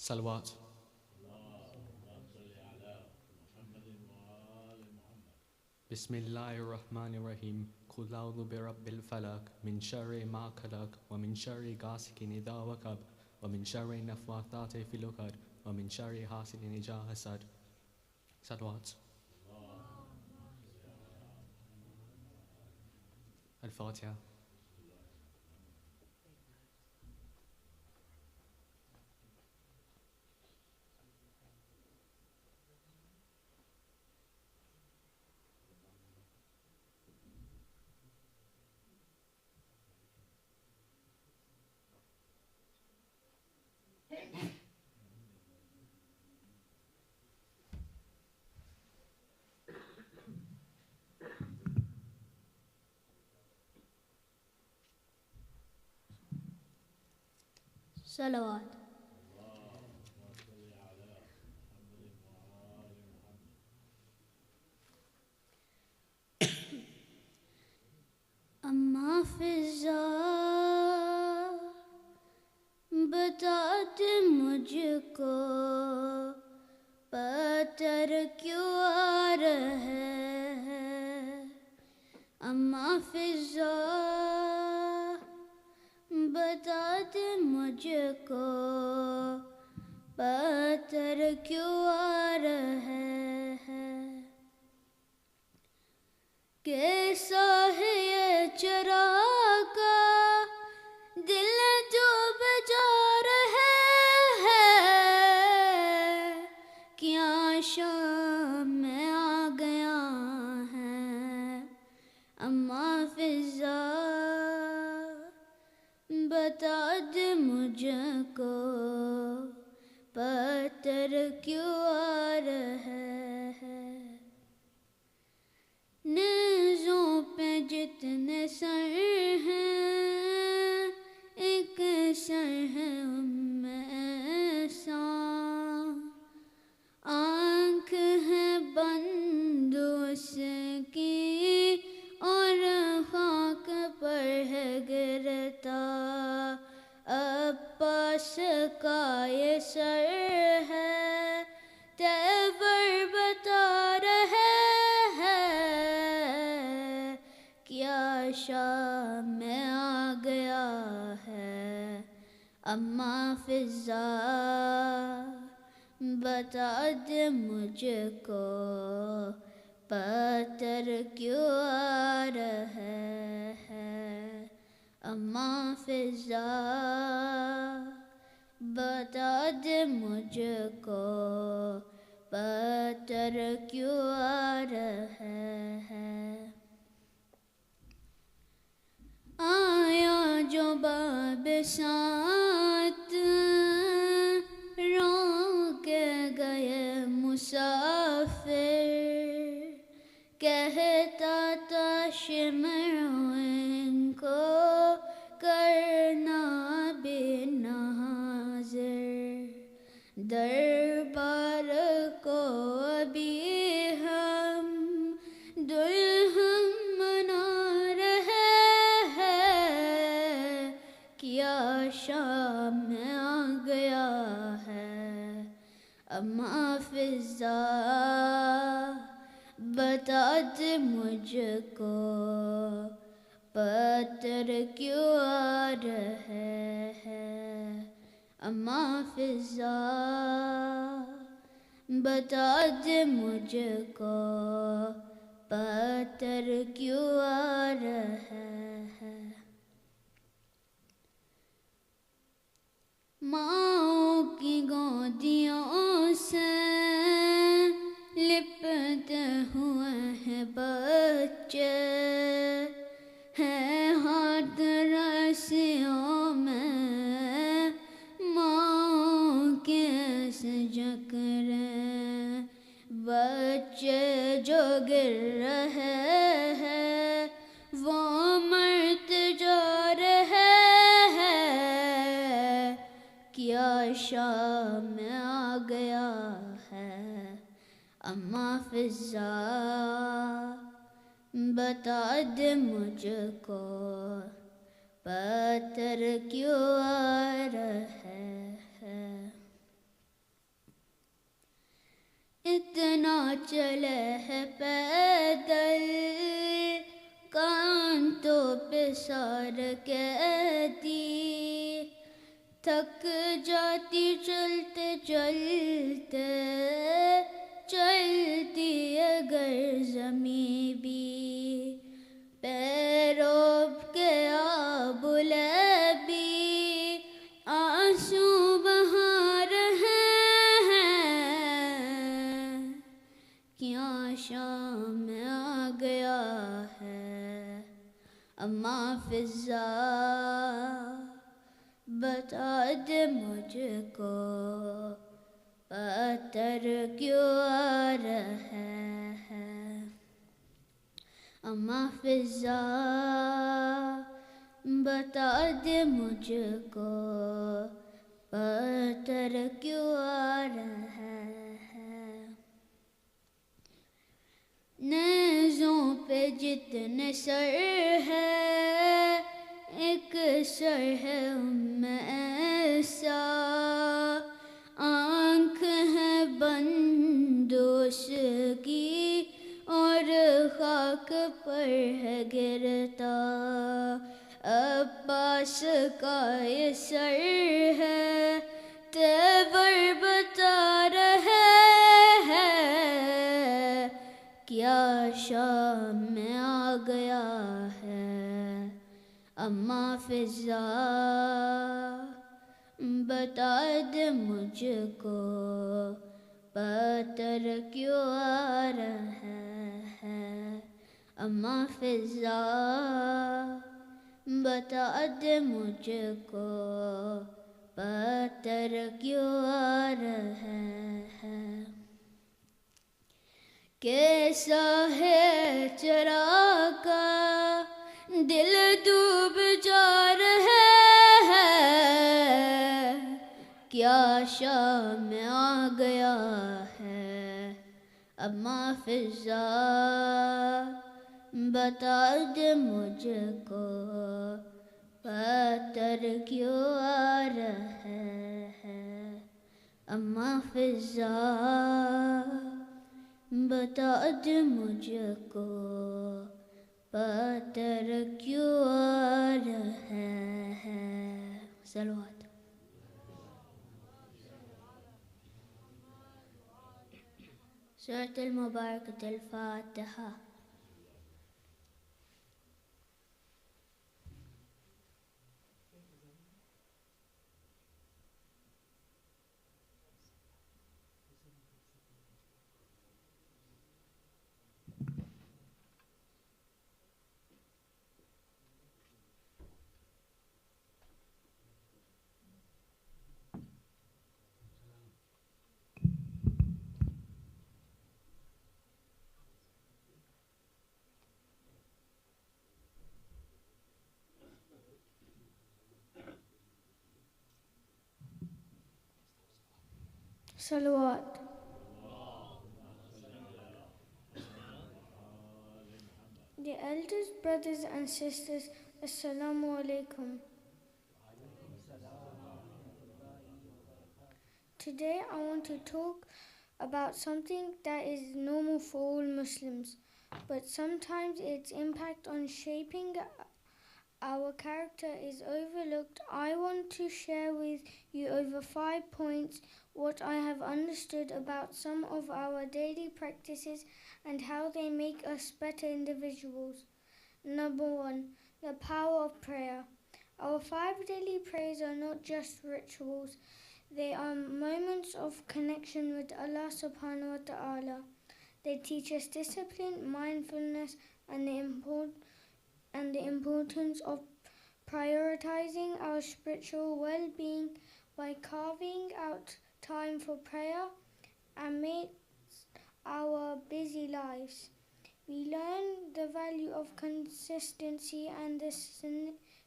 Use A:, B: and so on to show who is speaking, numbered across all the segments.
A: صلوات. بسم الله الرحمن الرحيم. قل أعوذ برب الفلق من شر ما خلق ومن شر غاسق إذا وقب ومن شر النفاثات في العقد ومن شر حاسد إذا حسد. صلوات. الفاتحة.
B: صلوات. اما فضا بتا دے مجھ کو پتھر کیوں آ رہے ہیں. اما فضا بتا دے مجھ کو پتھر کیوں آ رہے ہیں. کیسا ہے یہ چراغ کا دل ڈوب جا رہے ہیں. کیا شام میں آ گیا ہے. اما فضا بتا دے مجھ کو پتھر کیوں آ رہے ہیں. نیزوں پہ جتنے سر ہیں ایک سر ہے ان میں سان. آنکھ ہے بند اس کی اور خاک پر ہے گرتا. عباس کا یہ سر ہے تیور بتا رہے ہیں. کیا شام میں آ گیا ہے. اما فضا بتا دے مجھ کو پتھر کیوں آ رہے ہیں. اما فضا بتا دے مجھ کو پتھر کیوں آ رہے ہیں. آیا جو باب ساتھ رو کے گئے مسافر. کہتا تھا شمر ان کو کرنا بھی ناظر. دربار کو ابھی ہم دلہن منا رہے ہیں. کیا شام میں آ گیا ہے. اما فضا بتا دے مجھ کو پتھر کیوں آ رہے ہیں. اما فضا بتا دے مجھ کو پتھر کیوں آ رہے ہیں. ماؤں کی گودیوں سے لپٹے ہوئے ہیں بچے. ہے ہاتھ رسیوں میں ماں کے جکرے. بچے جو گر رہے ہیں وہ مرتے جا رہے ہیں. کیا شام میں آ گیا ہے. اما فضا بتا دے مجھ کو پتھر کیوں آ رہے ہیں. سار کہتی تھک جاتی چلتے چلتے چلتی اگر زمیں بھی پیروب کے آب لبی آنسو بہا رہے ہیں کیا شام آ گیا ہے اماں فضا بتا دے مجھ کو پتھر کیوں آ رہا ہے اماں فضا بتا دے مجھ کو پتھر کیوں آ رہا ہے نیزوں پہ جتنے سر ہے ایک سر ہے ایسا آنکھ ہے بند اس کی اور خاک پر ہے گرتا عباس کا یہ سر ہے تیور بتا رہے ہیں کیا شام میں آ گیا ہے اماں فضا بتا دے مجھ کو پتھر کیوں آ رہا ہے اماں فضا بتا دے مجھ کو پتھر کیوں آ رہا ہے کیسا ہے چراغ کا دل ڈوب جا رہا ہے کیا شام آ گیا ہے اماں فضا بتا دے مجھ کو پتھر کیوں آ رہا ہے اماں فضا بتا دے مجھ کو پتھر کیوں آ رہا ہے صلوات سورة المباركة الفاتحة صلوات The elders, brothers and sisters, Assalamu alaikum. Today I want to talk about something that is normal for all Muslims, but sometimes its impact on shaping our character is overlooked. I want to share with you over 5 points what I have understood about some of our daily practices and how they make us better individuals. Number 1, the power of prayer. Our 5 daily prayers are not just rituals, they are moments of connection with Allah subhanahu wa ta'ala. They teach us discipline, mindfulness, and the importance of prioritizing our spiritual well-being by carving out time for prayer amidst our busy lives. We learn the value of consistency and the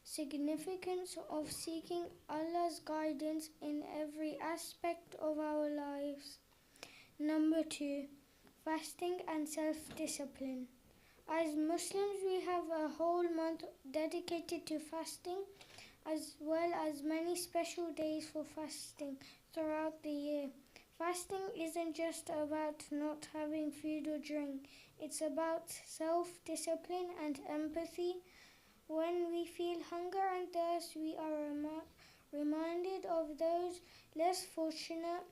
B: significance of seeking Allah's guidance in every aspect of our lives. Number 2, fasting and self-discipline. As Muslims, we have a whole month dedicated to fasting, as well as many special days for fasting throughout the year. Fasting isn't just about not having food or drink. It's about self-discipline and empathy When we feel hunger and thirst, we are reminded of those less fortunate.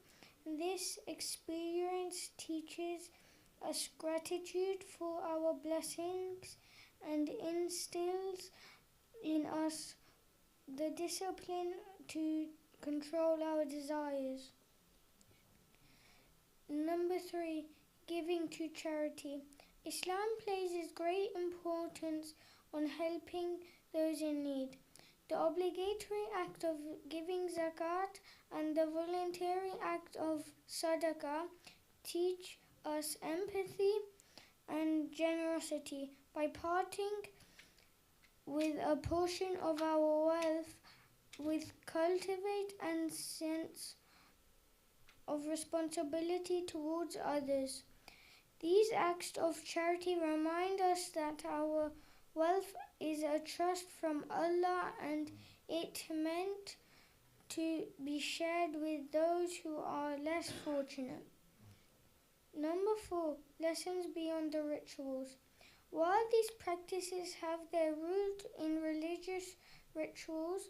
B: This experience teaches us gratitude for our blessings and instills in us the discipline to control our desires. Number 3, giving to charity. Islam places great importance on helping those in need. The obligatory act of giving zakat and the voluntary act of sadaqah teach us empathy and generosity. By parting with a portion of our wealth, we cultivate a sense of responsibility towards others. These acts of charity remind us that our wealth is a trust from Allah and it meant to be shared with those who are less fortunate. Number 4, lessons beyond the rituals. While these practices have their root in religious rituals,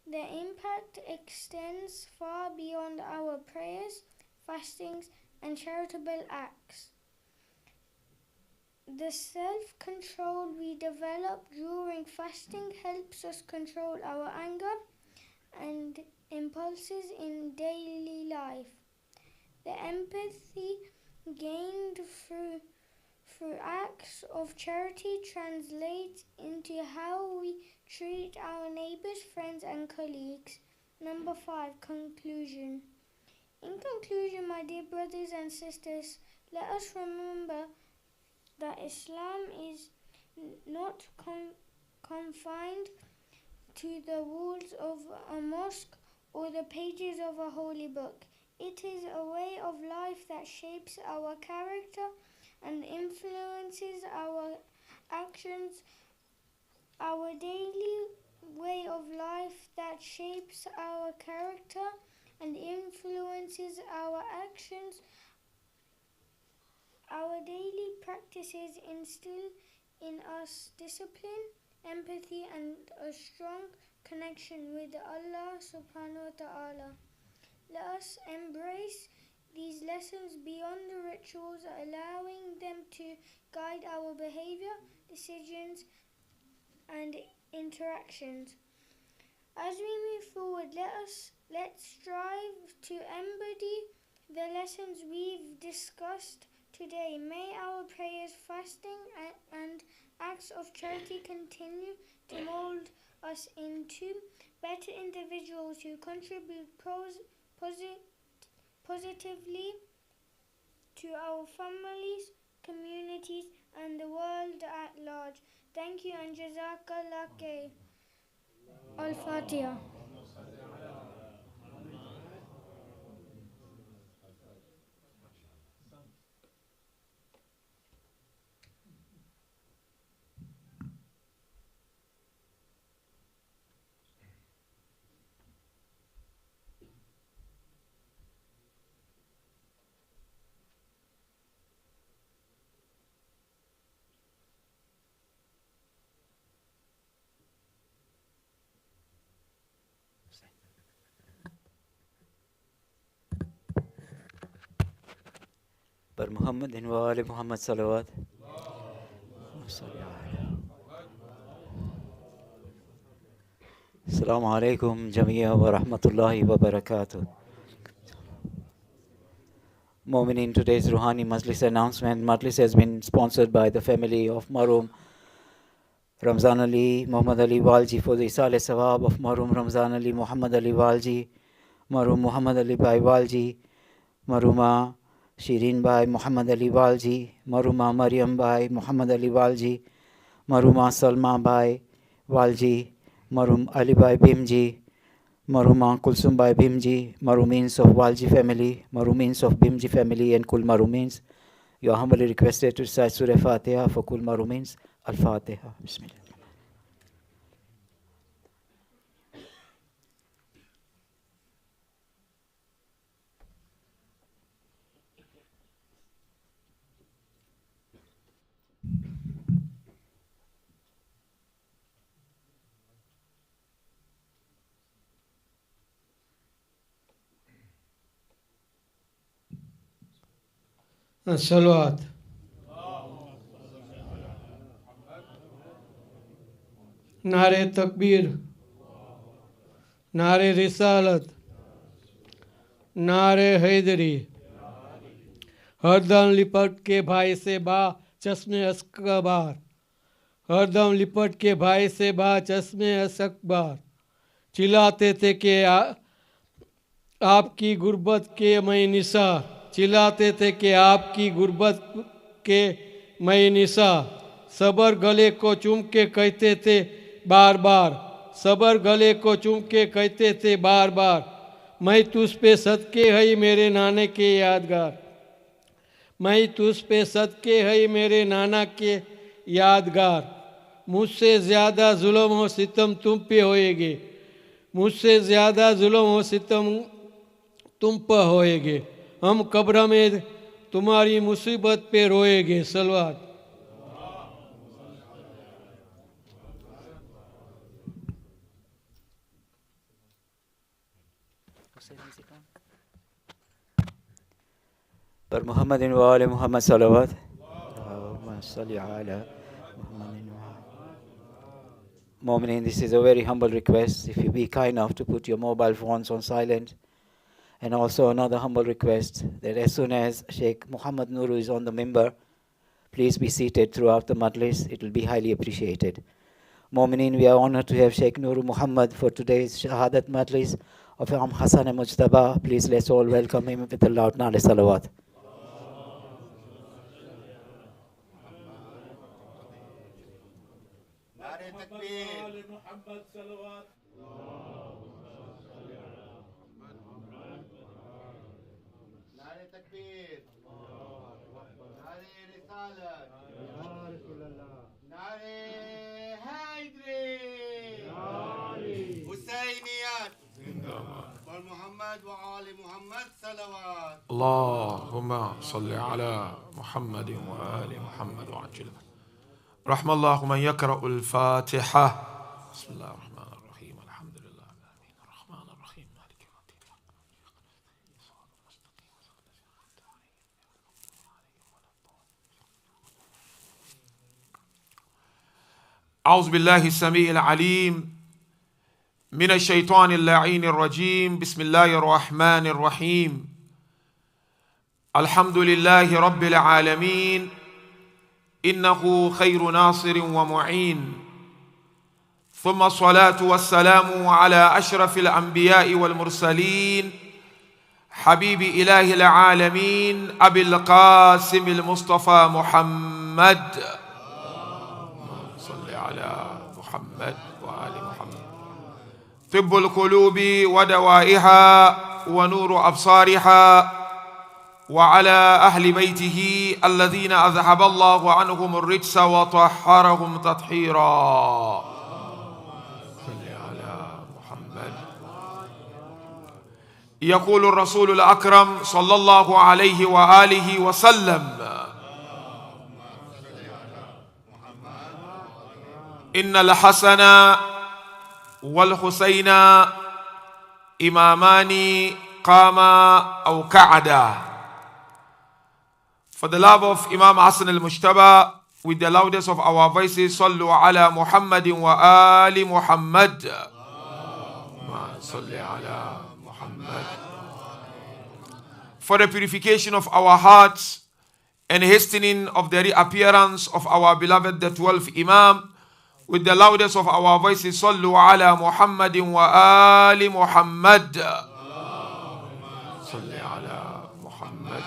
B: their impact extends far beyond our prayers, fastings, and charitable acts. The self-control we develop during fasting helps us control our anger and impulses in daily life. The empathy gained through acts of charity translates into how we treat our neighbors, friends, and colleagues. Number 5, conclusion. In conclusion, my dear brothers and sisters, let us remember that Islam is not confined to the walls of a mosque or the pages of a holy book. It is a way of life that shapes our character and influences our actions. Our daily way of life that shapes our character and influences our actions. Our daily practices instill in us discipline, empathy, and a strong connection with Allah subhanahu wa ta'ala. Let us embrace these lessons beyond the rituals, allowing them to guide our behavior, decisions, and interactions. As we move forward, let's strive to embody the lessons we've discussed today. May our prayers, fasting, and acts of charity continue to mold us into better individuals who contribute positively to our families, communities, and the world at large. Thank you and Jazakallah khair. Al-Fatiha.
C: पर मोहम्मद व आले Mohammad सलवात Assalamu alaikum jamia wa rahmatullahi wa barakatuh. Mu'minin, today's Ruhani Majlis announcement. Majlis has been sponsored by the family of Maroom Ramzan Ali Muhammad Ali Walji for the Isale Sawab of Maroom Ramzan Ali Muhammad Ali Walji, Maroom Muhammad Ali Bhai Walji, Maruma Shirin Bhai Muhammad Ali Walji, Maruma Maryam Bhai Muhammad Ali Walji, Maruma Salma Bhai Walji, Maroom Ali Bhai Bhimji, Maruma Kulsum Bhai Bhimji, Marumins of Walji family, Marumins of Bhimji family, and Kul Marumins. You are humbly requested to recite Surah Fatiha for Kul Marumins. Al-Fatiha. Bismillah.
D: Salawat. नारे तकबीर, नारे रिसालत, नारे हैदरी। हरदम लिपट के भाई से बा चश्मे अस्कबार, हरदम लिपट के भाई से बा चश्मे अस्कबार। चिल्लाते थे कि आपकी गुर्बत के मैं निसार, चिल्लाते थे कि आपकी गुर्बत के मैं निसार। सबर गले को चूम के कहते थे बार बार, सबर गले को चूम के कहते थे बार बार। मैं तुझ पे सदके है मेरे नाने के यादगार, मैं तुझ पे सदके है मेरे नाना के यादगार। मुझसे ज़्यादा जुल्म और सितम तुम पे होएगे, मुझसे ज़्यादा जुल्म और सितम तुम पर होएगे। हम कब्र में तुम्हारी मुसीबत पे रोएगे। सलवात।
C: पर Muhammad wa ali Muhammad salawat. Allahumma salli ala Muhammadin wa Mu'minin, this is a very humble request. If you be kind enough to put your mobile phones on silent. And also another humble request that as soon as Sheikh Mohammed Nuru is on the member, please be seated throughout the majlis. It will be highly appreciated. Mu'minin, we are honored to have Sheikh Nuru Muhammad for today's Shahadat majlis of Imam Hasan and Mujtaba. Please let's all welcome him with a loud Nale Salawat.
E: Mohammed wa ali Muhammad salawat.
F: Allahumma salli ala Muhammadin wa ali Muhammad wa ajil. Rahmallahu man yakra'u al-Fatiha. Bismillah ar-Rahman ar-Rahim. Alhamdulillah. Ar-Rahman ar-Rahim. Maliki yawmiddin. أعوذ بالله السميع العليم من الشيطان اللعين الرجيم. بسم الله الرحمن الرحيم. الحمد لله رب العالمين إنه خير ناصر ومعين. ثم الصلاة والسلام على أشرف الأنبياء والمرسلين حبيب إله العالمين أبي القاسم المصطفى محمد. صل على محمد وآل محمد. طب القلوب ودوائها ونور أبصارها، وعلى أهل بيته الذين أذهب الله عنهم الرجس وطهرهم تطهيرا. صل على محمد. يقول الرسول الأكرم صلى الله عليه وآله وسلم: إن الحسن والحسين إمامان قاما أو قعدا. For the love of Imam Hasan al-Mujtaba, with the loudest of our voices, Sallu ala Muhammadin wa ali Muhammad. Salli ala Muhammad. For the purification of our hearts and hastening of the reappearance of our beloved, the 12th Imam, with the loudest of our voices, Sallu ala Muhammadin wa ali Muhammad. Salli ala Muhammad.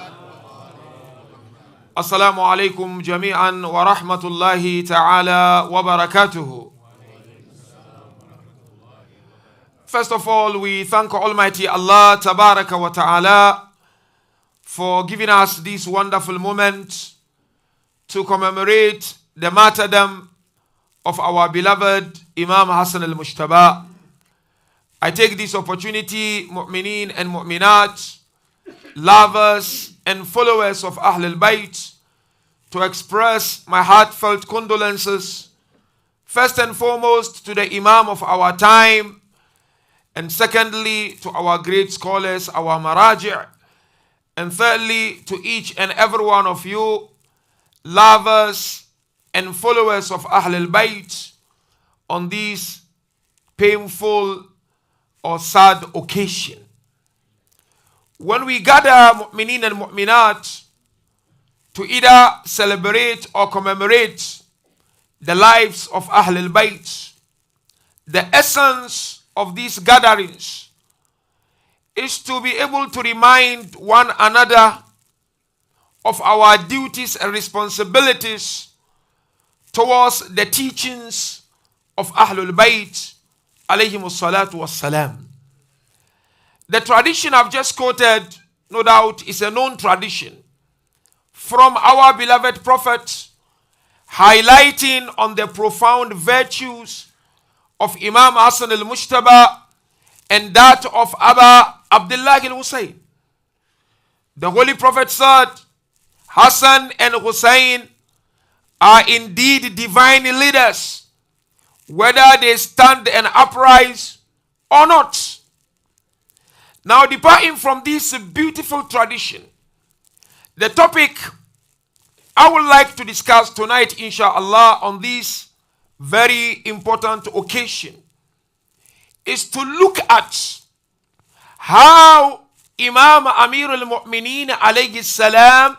F: Assalamu alaikum jami'an wa rahmatullahi ta'ala wa barakatuhu. First of all, we thank Almighty Allah tabaraka wa ta'ala for giving us this wonderful moment to commemorate the martyrdom of our beloved Imam Hasan al-Mujtaba. I take this opportunity, mu'mineen and mu'minat, lovers and followers of Ahl al-Bayt, to express my heartfelt condolences, first and foremost to the Imam of our time, and secondly to our great scholars, our maraji', And thirdly, to each and every one of you, lovers and followers of Ahlul Bayt, on this painful or sad occasion. When we gather mu'mineen and mu'minat to either celebrate or commemorate the lives of Ahlul Bayt, the essence of these gatherings is to be able to remind one another of our duties and responsibilities towards the teachings of Ahlul Bayt alayhimus salatu wassalam. The tradition I've just quoted, no doubt, is a known tradition from our beloved Prophet, highlighting on the profound virtues of Imam Hasan al-Mujtaba and that of Aba Abdullah al-Husayn. The Holy Prophet said, Hasan and Husayn are indeed divine leaders, whether they stand and uprise or not. Now, departing from this beautiful tradition, the topic I would like to discuss tonight, inshallah, on this very important occasion is to look at how Imam Amir al-Mu'mineen alayhi salam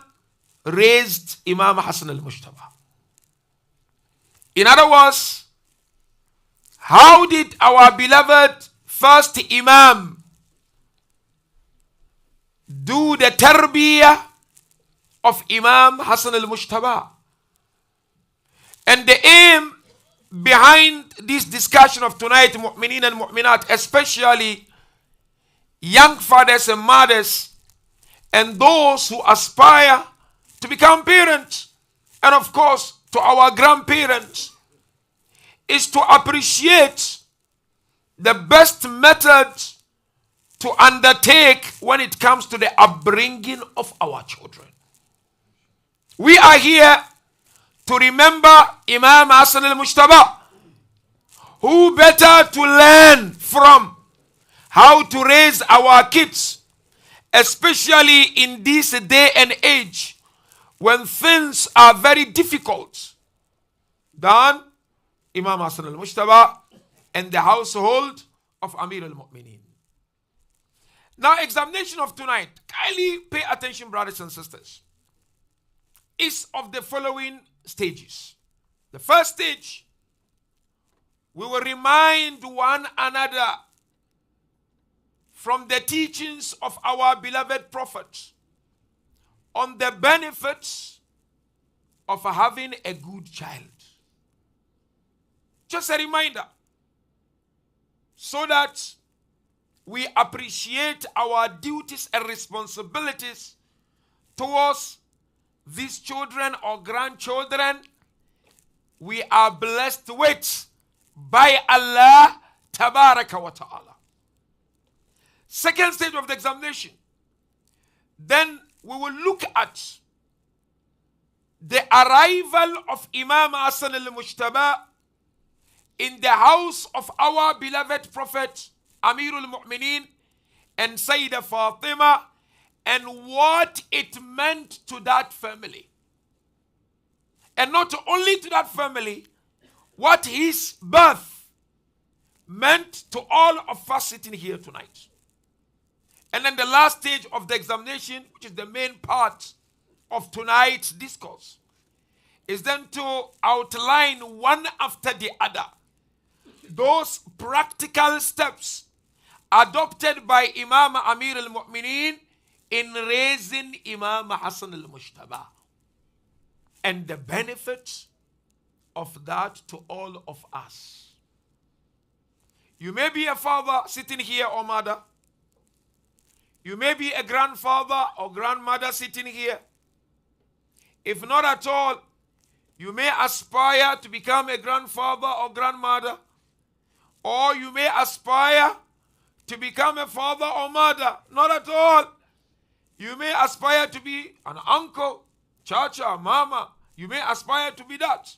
F: raised Imam Hasan al-Mujtaba. In other words, how did our beloved first Imam do the tarbiyah of Imam Hasan al-Mujtaba? And the aim behind this discussion of tonight, mu'mineen and mu'minat, especially young fathers and mothers, and those who aspire to become parents, and of course to our grandparents, is to appreciate the best method to undertake when it comes to the upbringing of our children. We are here to remember Imam Hasan al-Mujtaba. Who better to learn from how to raise our kids, especially in this day and age when things are very difficult, than Imam Hasan al-Mujtaba and the household of Amir al-Mu'mineen. Now, examination of tonight, kindly pay attention, brothers and sisters, is of the following stages. The first stage, we will remind one another from the teachings of our beloved Prophet on the benefits of having a good child. Just a reminder, so that we appreciate our duties and responsibilities towards these children or grandchildren we are blessed with by Allah Tabaraka wa Ta'ala. Second stage of the examination, then we will look at the arrival of Imam Hasan al-Mujtaba in the house of our beloved Prophet Amirul Mu'mineen and Sayyidah Fatima, and what it meant to that family. And not only to that family, what his birth meant to all of us sitting here tonight. And then the last stage of the examination, which is the main part of tonight's discourse, is then to outline one after the other those practical steps adopted by Imam Amir al-Mu'mineen in raising Imam Hasan al-Mujtaba, and the benefits of that to all of us. You may be a father sitting here or mother. You may be a grandfather or grandmother sitting here. If not at all, you may aspire to become a grandfather or grandmother, or you may aspire to become a father or mother. Not at all. You may aspire to be an uncle, chacha, mama. You may aspire to be that.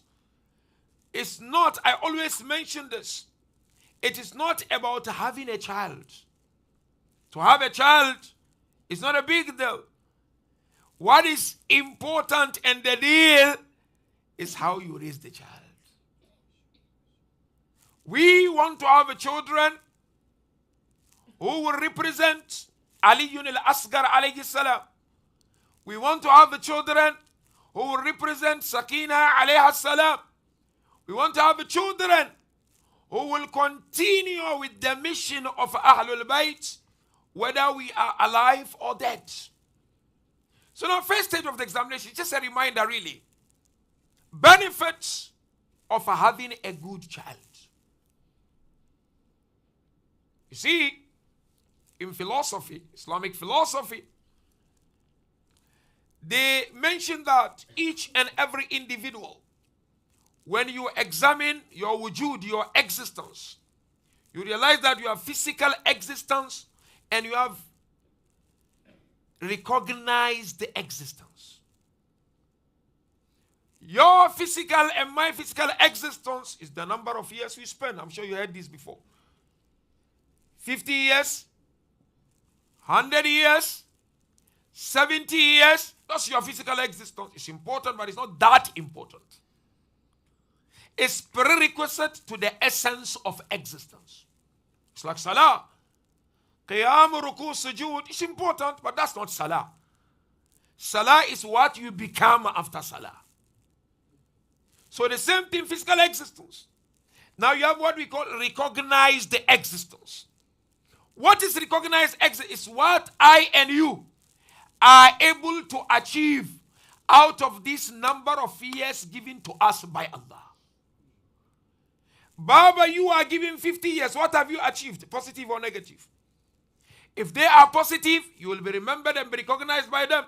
F: It's not, I always mention this, it is not about having a child. To have a child is not a big deal. What is important and the deal is how you raise the child. We want to have children who will represent Ali al-Asghar alayhi salam. We want to have children who will represent Sakina alayha salam. We want to have children who will continue with the mission of Ahlul Bayt, whether we are alive or dead. So now, first stage of the examination, just a reminder really. Benefits of having a good child. You see, in philosophy, Islamic philosophy, they mention that each and every individual, when you examine your wujud, your existence, you realize that you have physical existence and you have recognized the existence. Your physical and my physical existence is the number of years we spend. I'm sure you heard this before. 50 years, 100 years, 70 years. That's your physical existence. It's important, but it's not that important. It's prerequisite to the essence of existence. It's like salah. Qiyam, ruku, sujood. It's important, but that's not salah. Salah is what you become after salah. So the same thing, physical existence. Now you have what we call recognized existence. What is recognized existence? Is what I and you are able to achieve out of this number of years given to us by Allah. Baba, you are given 50 years. What have you achieved? Positive or negative? If they are positive, you will be remembered and be recognized by them.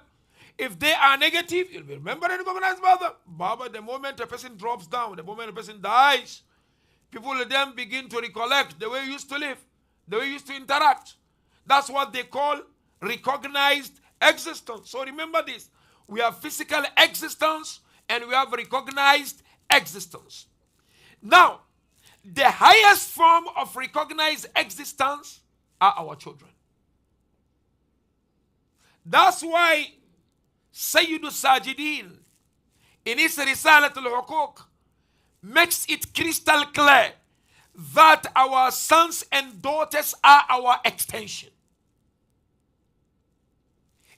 F: If they are negative, you'll be remembered and recognized by them. Baba, the moment a person drops down, the moment a person dies, people will then begin to recollect the way you used to live, the way you used to interact. That's what they call recognized existence. So remember this. We have physical existence and we have recognized existence. Now, the highest form of recognized existence are our children. That's why Sayyidul Sajidin in his Risalatul Huquq makes it crystal clear that our sons and daughters are our extension.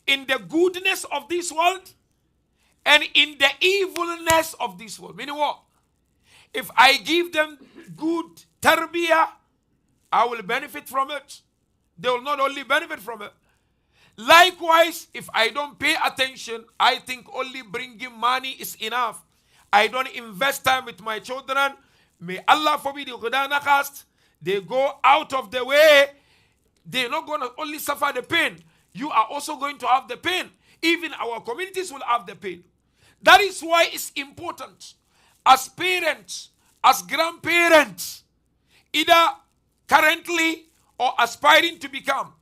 F: In the goodness of this world and in the evilness of this world. Meaning what? If I give them good tarbiyah, I will benefit from it. They will not only benefit from it. Likewise, if I don't pay attention, I think only bringing money is enough. I don't invest time with my children. May Allah forbid they go out of the way. They're not going to only suffer the pain. You are also going to have the pain. Even our communities will have the pain. That is why it's important as parents, as grandparents, either currently or aspiring to become,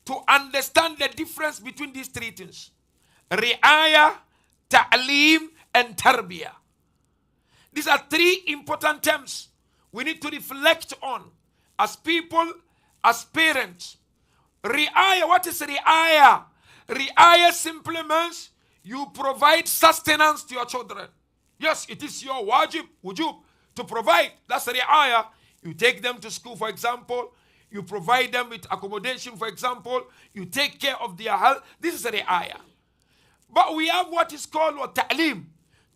F: to understand the difference between these three things. Ri'aya, ta'aleem, and tarbiyah. These are three important terms we need to reflect on as people, as parents. Ri'aya, what is ri'aya? Ri'aya simply means you provide sustenance to your children. Yes, it is your wujub to provide. That's ri'aya. You take them to school, for example. You provide them with accommodation, for example. You take care of their health. This is ri'aya. But we have what is called ta'aleem.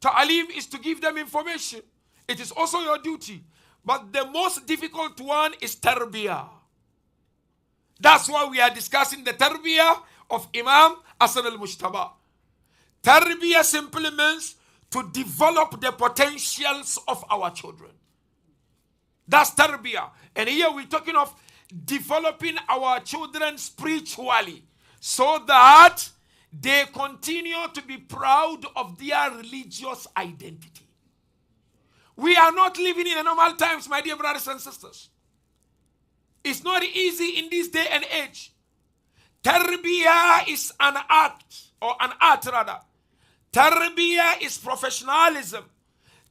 F: Ta'aleem is to give them information. It is also your duty. But the most difficult one is tarbiyah. That's why we are discussing the tarbiyah of Imam Hasan al-Mujtaba. Tarbiyah simply means to develop the potentials of our children. That's tarbiyah. And here we're talking of developing our children spiritually so that they continue to be proud of their religious identity. We are not living in normal times, my dear brothers and sisters. It's not easy in this day and age. Tarbiyah is an act, or an art rather. Tarbiyah is professionalism.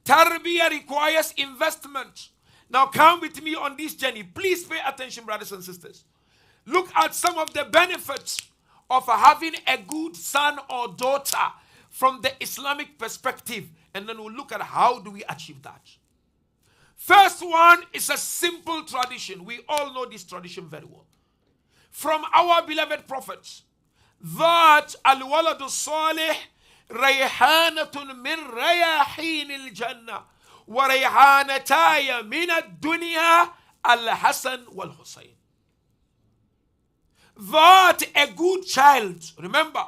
F: Tarbiyah requires investment. Now come with me on this journey. Please pay attention, brothers and sisters. Look at some of the benefits of having a good son or daughter from the Islamic perspective, and then we'll look at how do we achieve that. First one is a simple tradition. We all know this tradition very well. From our beloved prophets, that al-waladu salih rayhanatun min rayahin al-jannah wa rayhanataya min ad-dunya al-Hasan wal-Husaini. That a good child, remember,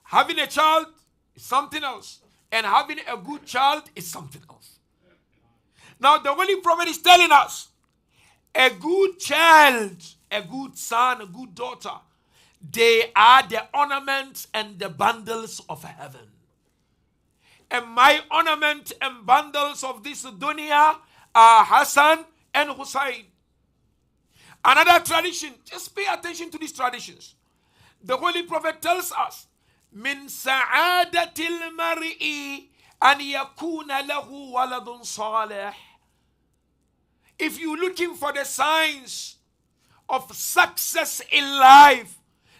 F: having a child is something else, and having a good child is something else. Now the Holy Prophet is telling us, a good child, a good son, a good daughter, they are the ornaments and the bundles of heaven. And my ornament and bundles of this dunya are Hasan and Husain. Another tradition, just pay attention to these traditions. The Holy Prophet tells us, min sa'adatil mar'i an yakuna lahu waladun salih. If you're looking for the signs of success in life,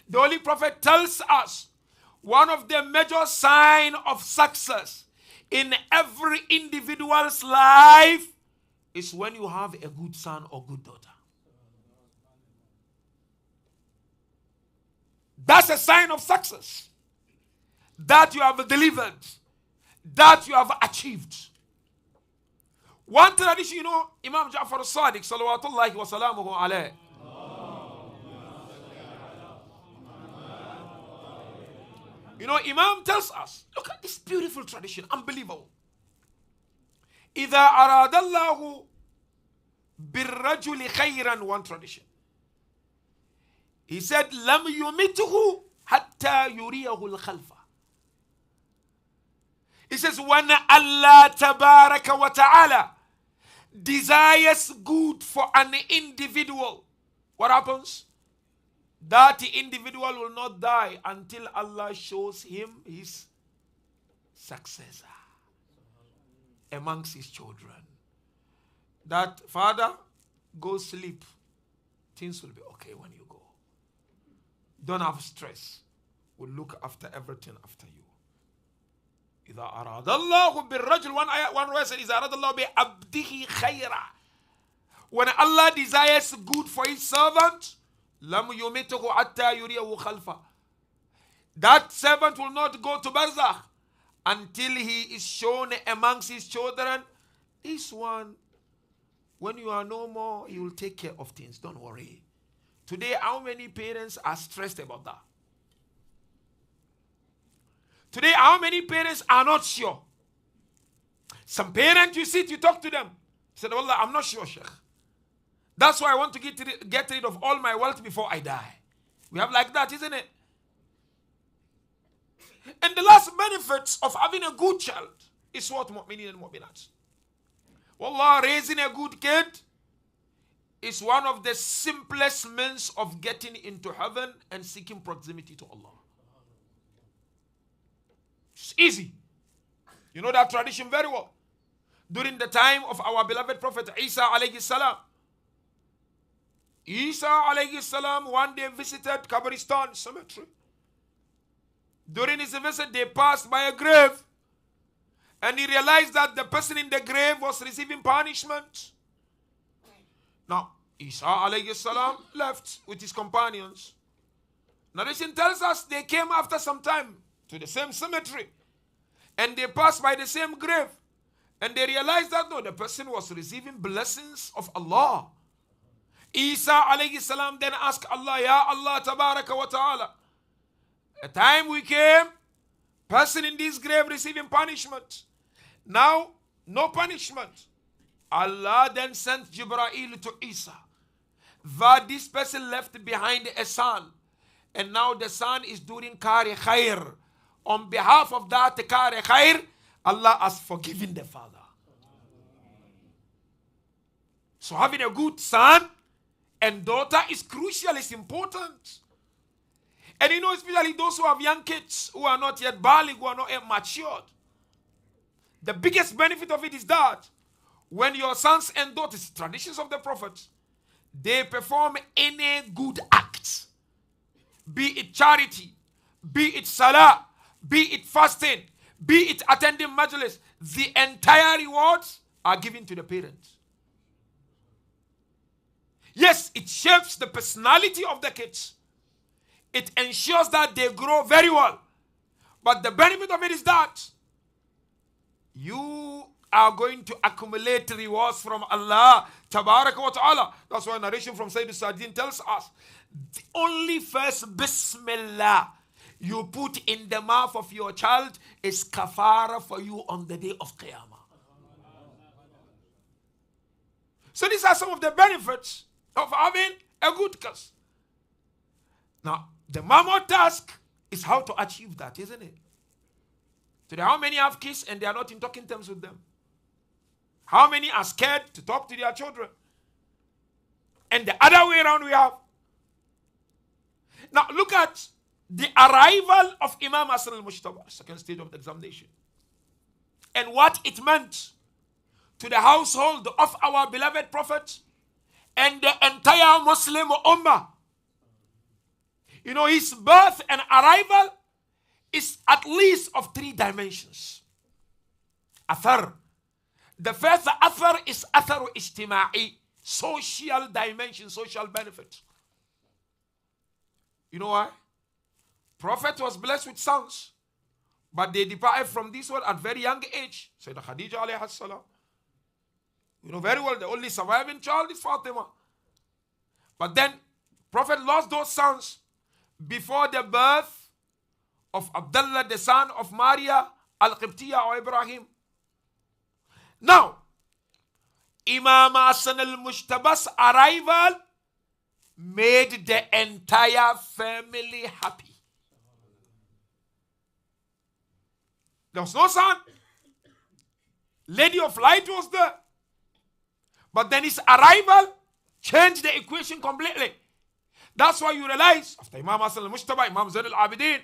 F: the Holy Prophet tells us one of the major signs of success in every individual's life is when you have a good son or good daughter. That's a sign of success. That you have delivered. That you have achieved. One tradition, you know, Imam Ja'far al-Sadiq, salawatullahi wa salamuhu alayh. You know, Imam tells us, look at this beautiful tradition, unbelievable. إِذَا أَرَادَ اللَّهُ بِالرَّجُلِ خَيْرًا, one tradition. He said, لَمْ يُمِتْهُ حَتَّى يُرِيَهُ الْخَلْفَ. He says, when Allah tabaraka wa ta'ala desires good for an individual, what happens? That individual will not die until Allah shows him his successor amongst his children. That father, go sleep. Things will be okay when you go. Don't have stress. We'll look after everything after you. إذا أراد الله بالرجل, one verse said, إذا أراد الله بعبده خيرا. When Allah desires good for his servant, لم يمته حتى يريه خلفه. That servant will not go to barzakh until he is shown amongst his children. This one, when you are no more, he will take care of things. Don't worry. Today, how many parents are stressed about that? Today, how many parents are not sure? Some parents, you sit, you talk to them. Said, Wallah, I'm not sure, Sheikh. That's why I want to get rid of all my wealth before I die. We have like that, isn't it? And the last benefits of having a good child is what mu'minin and mu'minat. Wallah, raising a good kid is one of the simplest means of getting into heaven and seeking proximity to Allah. It's easy. You know that tradition very well. During the time of our beloved Prophet Isa alayhi salam, Isa alayhi salam one day visited Kabristan cemetery. During his visit, they passed by a grave, and he realized that the person in the grave was receiving punishment. Now, Isa alayhi salam left with his companions. Narration tells us they came after some time to the same cemetery, and they passed by the same grave, and they realized that no, the person was receiving blessings of Allah. Isa alayhi salam then asked Allah, Ya Allah tabaraka wa ta'ala, a time we came, person in this grave receiving punishment. Now, no punishment. Allah then sent Jibreel to Isa, that this person left behind a son, and now the son is doing kari khair. On behalf of that kari khair, Allah has forgiven the father. So having a good son and daughter is crucial, it's important. And you know, especially those who have young kids who are not yet baligh, who are not yet matured. The biggest benefit of it is that when your sons and daughters, traditions of the Prophet, they perform any good act, be it charity, be it salah, be it fasting, be it attending majlis, the entire rewards are given to the parents. Yes, it shapes the personality of the kids. It ensures that they grow very well. But the benefit of it is that you are going to accumulate rewards from Allah Tabaraka wa Ta'ala. That's why narration from Sayyid Sa'din tells us, the only first Bismillah you put in the mouth of your child is kafara for you on the day of Qiyamah. So these are some of the benefits of having a good cause. Now, the mammoth task is how to achieve that, isn't it? Today, how many have kids and they are not in talking terms with them? How many are scared to talk to their children? And the other way around we have. Now, look at the arrival of Imam Hasan al-Mujtaba, second stage of the examination, and what it meant to the household of our beloved Prophet and the entire Muslim Ummah. You know, his birth and arrival is at least of 3 dimensions. Athar. The first athar is atharu ijtima'i, social dimension, social benefit. You know why? Prophet was blessed with sons, but they departed from this world at very young age. Sayyidah Khadija alayha salam. You know very well the only surviving child is Fatima. But then Prophet lost those sons before the birth of Abdullah, the son of Maria al-Qibtiyya or Ibrahim. Now, Imam Hasan al-Mujtaba's arrival made the entire family happy. There was no son. Lady of Light was there. But then his arrival changed the equation completely. That's why you realize, after Imam Hasan al-Mujtaba, Imam Zain al-Abidin,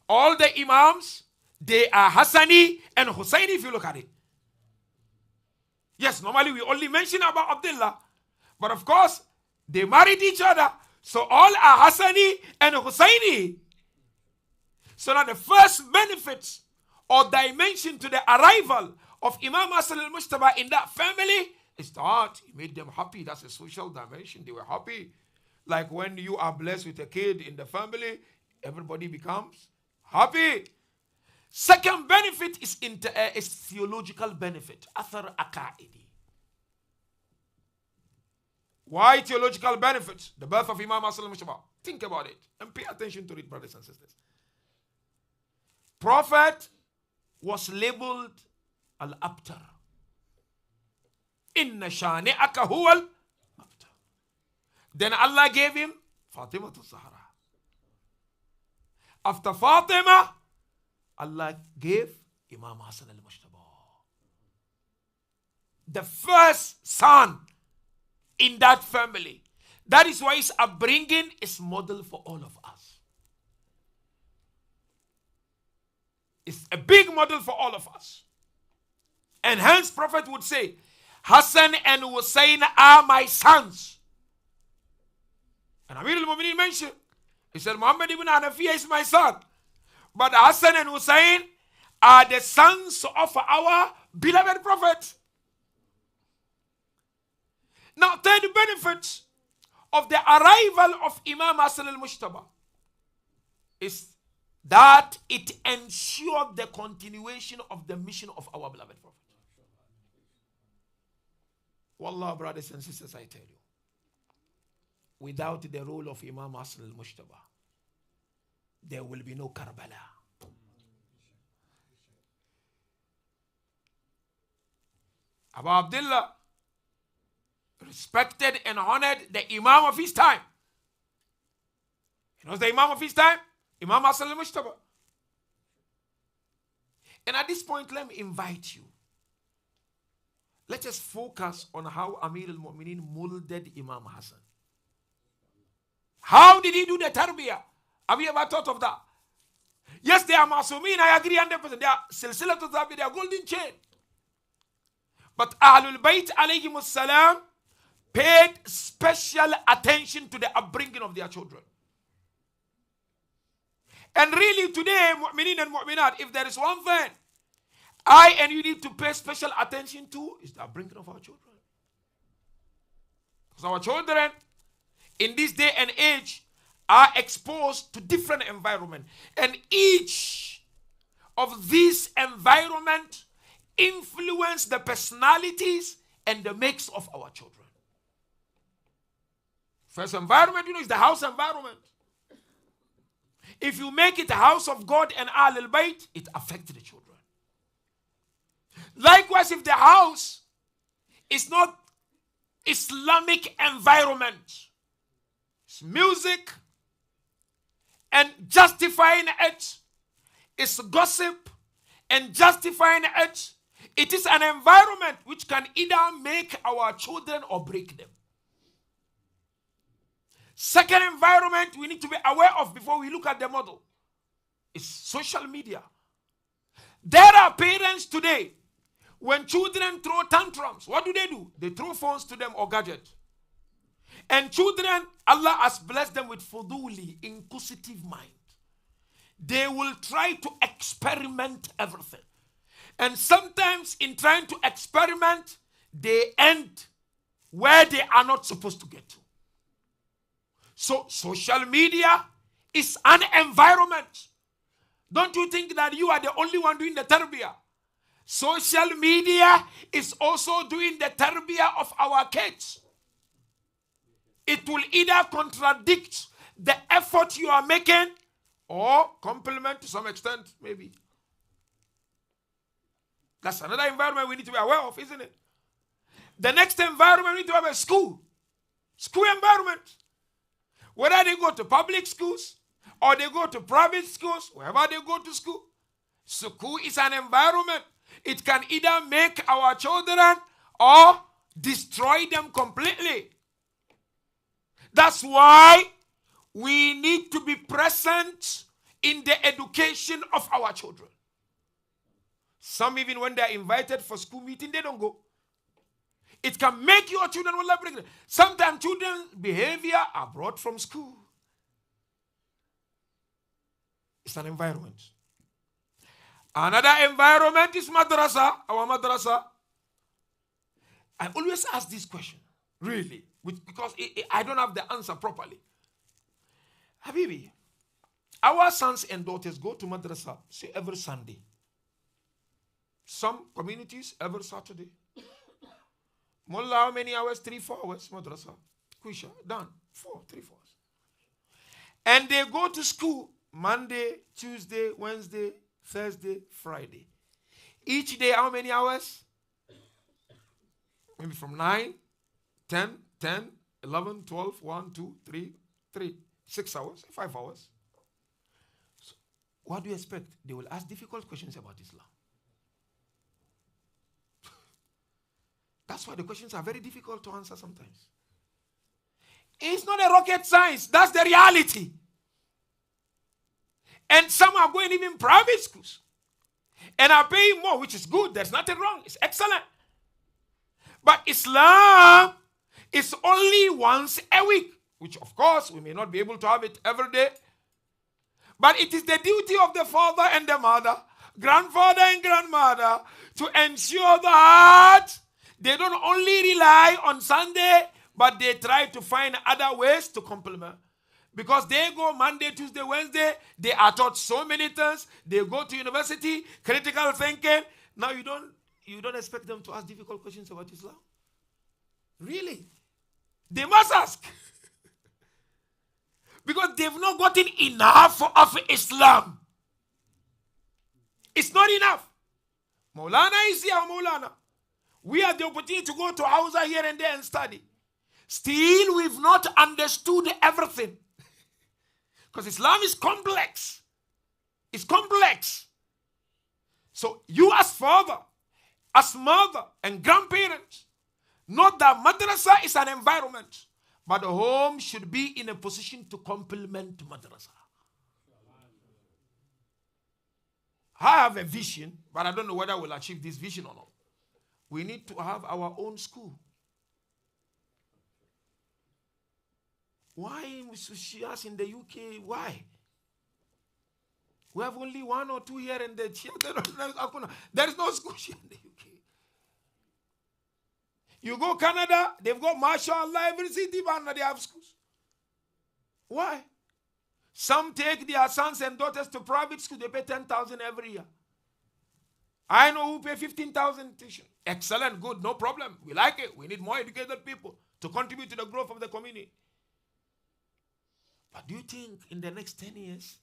F: all the Imams, they are Hassani and Husaini if you look at it. Yes, normally we only mention about Abdullah. But of course, they married each other. So all are Hassani and Husaini. So now the first benefit or dimension to the arrival of Imam Hasan al-Mujtaba in that family is that he made them happy. That's a social dimension. They were happy. Like when you are blessed with a kid in the family, everybody becomes happy. Second benefit is theological benefit. Athar aqaidi. Why theological benefit? The birth of Imam Hasan al-Mujtaba. Think about it and pay attention to it, brothers and sisters. Prophet was labeled al-abtar. Inna shani'aka huwa al-abtar. Then Allah gave him Fatima al-Zahra. After Fatima, Allah gave Imam Hasan al-Mujtaba. The first son in that family. That is why his upbringing is model for all of us. It's a big model for all of us. And hence Prophet would say, Hassan and Hussein are my sons. And Amir al-Mu'minin mentioned, he said, Muhammad ibn Hanafiya is my son. But Hassan and Hussein are the sons of our beloved Prophet. Now, third benefit of the arrival of Imam Hasan al-Mujtaba is that it ensured the continuation of the mission of our beloved Prophet. Wallah, brothers and sisters, I tell you, without the role of Imam Hasan al-Mujtaba, there will be no Karbala. Abu Abdullah respected and honored the Imam of his time. You know the Imam of his time? Imam Hasan al-Mujtaba. And at this point, let me invite you. Let us focus on how Amir al-Mu'minin molded Imam Hasan. How did he do the tarbiyah? Have you ever thought of that? Yes, they are masumin, I agree 100%. They are silsilatul tarbiyah, they are golden chain. But Ahlul Bayt alayhimus salam paid special attention to the upbringing of their children. And really today, mu'minin and mu'minat, if there is one thing I and you need to pay special attention to, is the upbringing of our children. Because our children in this day and age are exposed to different environments. And each of these environments influence the personalities and the makes of our children. First environment, is the house environment. If you make it a house of God and Ahlul Bayt, it affects the children. Likewise, if the house is not Islamic environment, it's music and justifying it, it's gossip and justifying it, it is an environment which can either make our children or break them. Second environment we need to be aware of before we look at the model is social media. There are parents today, when children throw tantrums, what do? They throw phones to them or gadgets. And children, Allah has blessed them with fuduli, inquisitive mind. They will try to experiment everything. And sometimes in trying to experiment, they end where they are not supposed to get to. So social media is an environment. Don't you think that you are the only one doing the tarbiyah? Social media is also doing the tarbiyah of our kids. It will either contradict the effort you are making or complement to some extent, maybe. That's another environment we need to be aware of, isn't it? The next environment we need to have a school. School environment. Whether they go to public schools or they go to private schools, wherever they go to school, school is an environment. It can either make our children or destroy them completely. That's why we need to be present in the education of our children. Some even when they are invited for school meeting, they don't go. It can make your children will break them. Sometimes children's behavior are brought from school. It's an environment. Another environment is madrasa, our madrasa. I always ask this question, really, because I don't have the answer properly. Habibi, our sons and daughters go to madrasa, say every Sunday. Some communities every Saturday. Mullah, how many hours? 3-4 hours, madrasa. Kusha, done. 3-4 hours. And they go to school Monday, Tuesday, Wednesday, Thursday, Friday. Each day, how many hours? Maybe from 9, 10, 11, 12, 1, 2, 3, 6 hours, 5 hours. So what do you expect? They will ask difficult questions about Islam. That's why the questions are very difficult to answer sometimes. It's not a rocket science. That's the reality. And some are going even private schools and are paying more, which is good. There's nothing wrong. It's excellent. But Islam is only once a week, which of course we may not be able to have it every day. But it is the duty of the father and the mother, grandfather and grandmother, to ensure that they don't only rely on Sunday, but they try to find other ways to complement. Because they go Monday, Tuesday, Wednesday, they are taught so many things. They go to university, critical thinking. Now you don't expect them to ask difficult questions about Islam? Really? They must ask. Because they've not gotten enough of Islam. It's not enough. Maulana is here, Maulana. We have the opportunity to go to Hausa here and there and study. Still, we've not understood everything. Because Islam is complex. It's complex. So you as father, as mother and grandparents, note that madrasa is an environment, but the home should be in a position to complement madrasa. I have a vision, but I don't know whether we'll achieve this vision or not. We need to have our own school. Why Shias in the UK? Why? We have only one or two here and there. There is no school here in the UK. You go Canada, they've got mashallah, every city, they have schools. Why? Some take their sons and daughters to private school, they pay 10,000 every year. I know who pay 15,000 tuition. Excellent, good, no problem. We like it. We need more educated people to contribute to the growth of the community. But do you think in the next 10 years,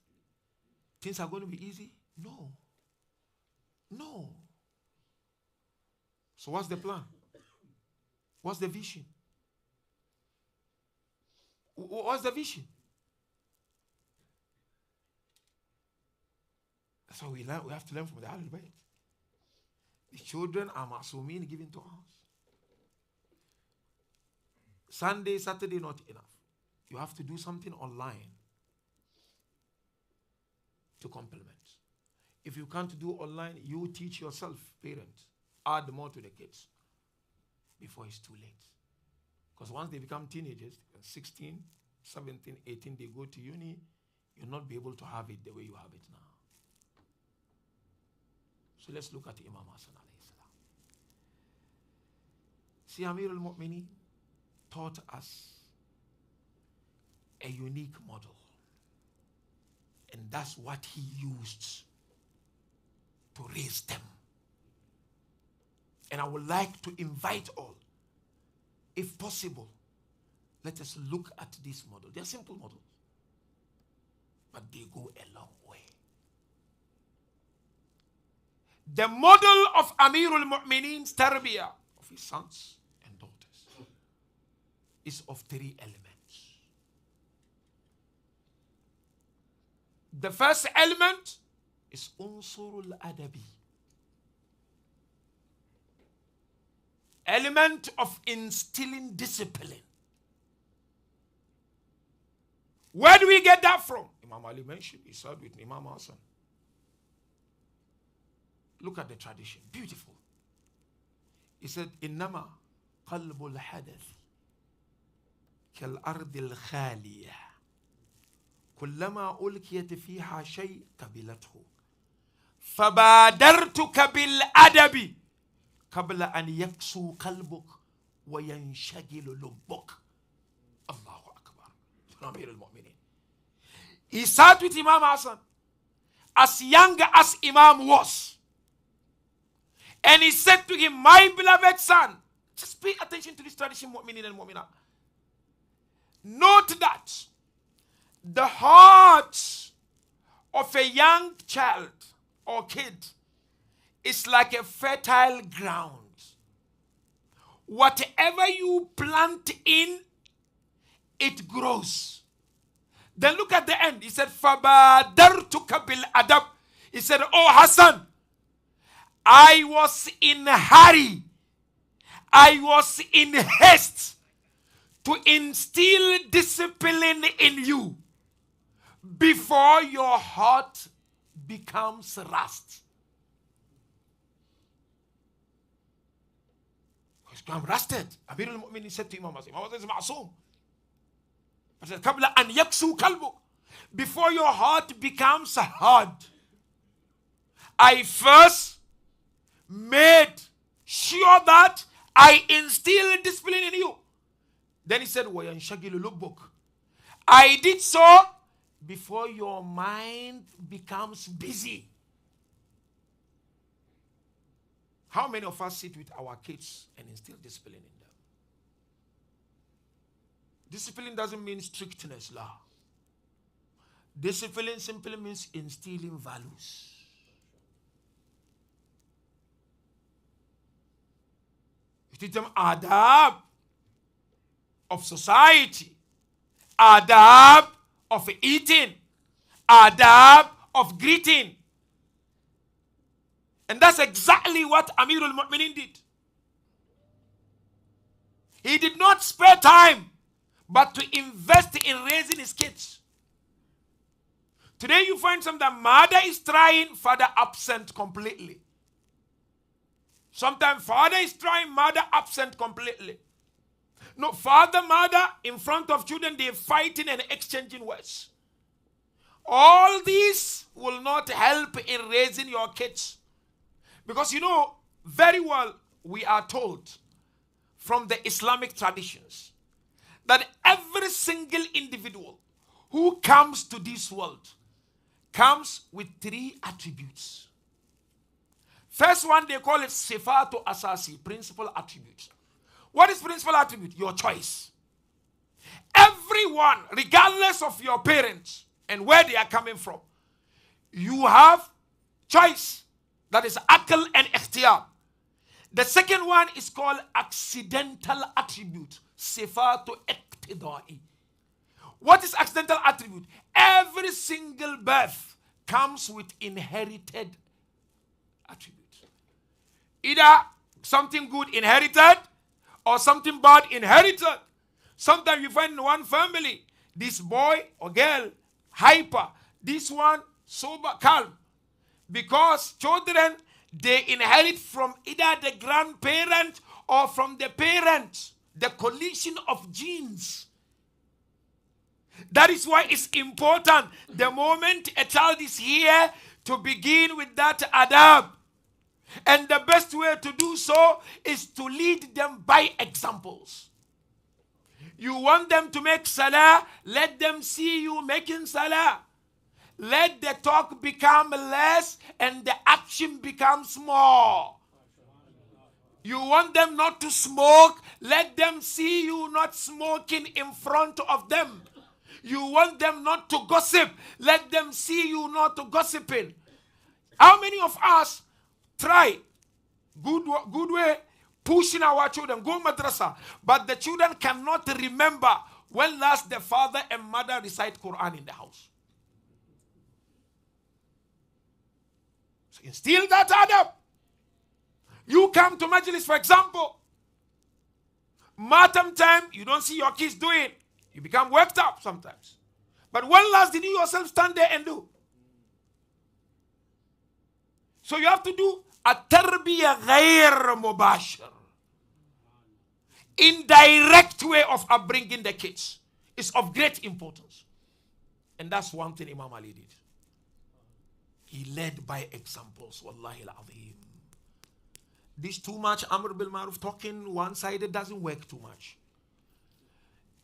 F: things are going to be easy? No. No. So what's the plan? What's the vision? What's the vision? That's what we learn. We have to learn from the Ahlul Bayt. The children are ma'sumin given to us. Sunday, Saturday, not enough. You have to do something online to complement. If you can't do online, you teach yourself, parents. Add more to the kids before it's too late. Because once they become teenagers, 16, 17, 18, they go to uni, you'll not be able to have it the way you have it now. So let's look at Imam Hasan alayhi salam. See, Amir al-Mu'mineen taught us a unique model. And that's what he used to raise them. And I would like to invite all, if possible, let us look at this model. They are simple models, but they go a long way. The model of Amirul Mu'mineen's tarbiyah of his sons and daughters is of 3 elements. The first element is unsurul adabi, element of instilling discipline. Where do we get that from? Imam Ali mentioned, he said with Imam Hasan. Look at the tradition, beautiful. He said, "Innama qalbul hadath kal ardil khaliya, kullama ulkiyat fiha shay kabilathu, fabadartuka bil adabi qabla an yaksu qalbuk wa yanshagilu lubbuk." Allahu Akbar. Amir al-Mu'mineen. He sat with Imam Hasan as young as Imam was. And he said to him, "My beloved son," just pay attention to this tradition, mu'minin and mu'minat. Note that the heart of a young child or kid is like a fertile ground. Whatever you plant in, it grows. Then look at the end. He said, "Fabadartuka bil adab." He said, "Oh Hasan, I was in a hurry. I was in haste to instill discipline in you before your heart becomes rust." I'm rusted. Amir al-Mu'minin said to Imam Hasan, Imam Hasan is ma'soom. He said, "Qabla an yaksu kalbu," before your heart becomes hard, I first made sure that I instilled discipline in you. Then he said, "Wayanshagilu lubbuk." I did so before your mind becomes busy. How many of us sit with our kids and instill discipline in them? Discipline doesn't mean strictness, law. Discipline simply means instilling values. You teach them adab of society, adab of eating, adab of greeting. And that's exactly what Amirul Mu'mineen did. He did not spare time but to invest in raising his kids. Today you find some that mother is trying, father absent completely. Sometimes father is trying, mother absent completely. No, father, mother, in front of children, they're fighting and exchanging words. All these will not help in raising your kids. Because you know very well, we are told from the Islamic traditions that every single individual who comes to this world comes with 3 attributes. First one, they call it sifatu asasi, principal attributes. What is principal attribute? Your choice. Everyone, regardless of your parents and where they are coming from, you have choice. That is akal and ikhtiyar. The second one is called accidental attribute, sifatu iqtidai. What is accidental attribute? Every single birth comes with inherited attribute. Either something good inherited or something bad inherited. Sometimes you find in one family, this boy or girl, hyper, this one, sober, calm. Because children, they inherit from either the grandparent or from the parent, the collision of genes. That is why it's important, the moment a child is here, to begin with that adab. And the best way to do so is to lead them by examples. You want them to make salah, let them see you making salah. Let the talk become less and the action becomes more. You want them not to smoke, let them see you not smoking in front of them. You want them not to gossip, let them see you not gossiping. How many of us try good way pushing our children, go madrasa, but the children cannot remember when last the father and mother recite Quran in the house? So instill that adab. You come to majlis, for example, matam time, you don't see your kids doing, you become worked up sometimes. But when last did you yourself stand there and do? So you have to do a tarbiyah ghayr mubashir. Indirect way of upbringing the kids is of great importance. And that's one thing Imam Ali did. He led by examples. Wallahi al-azim. This too much Amr bil Maruf talking one-sided doesn't work too much.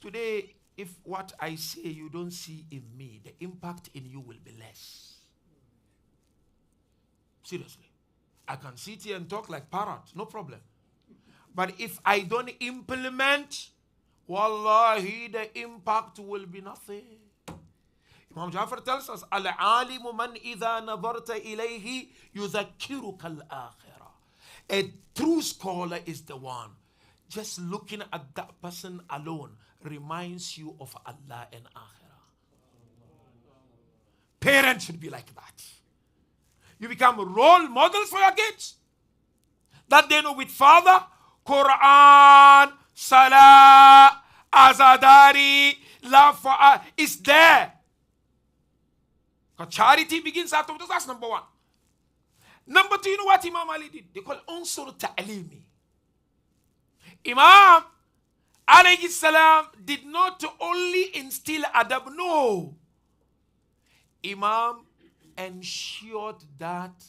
F: Today, if what I say you don't see in me, the impact in you will be less. Seriously. I can sit here and talk like parrot, no problem. But if I don't implement, wallahi, the impact will be nothing. Imam Jafar tells us, Al-alimu man idha nadarta ilayhi yudhakkiruka al-akhirah. A true scholar is the one. Just looking at that person alone reminds you of Allah and akhirah. Parents should be like that. You become role models for your kids. That they know with father, Quran, Salah, Azadari, love for us is there. Because charity begins out of this. That's number one. Number two, you know what Imam Ali did? They call it unsur ta'limi. Imam alayhi salam did not only instill adab, no. Imam ensured that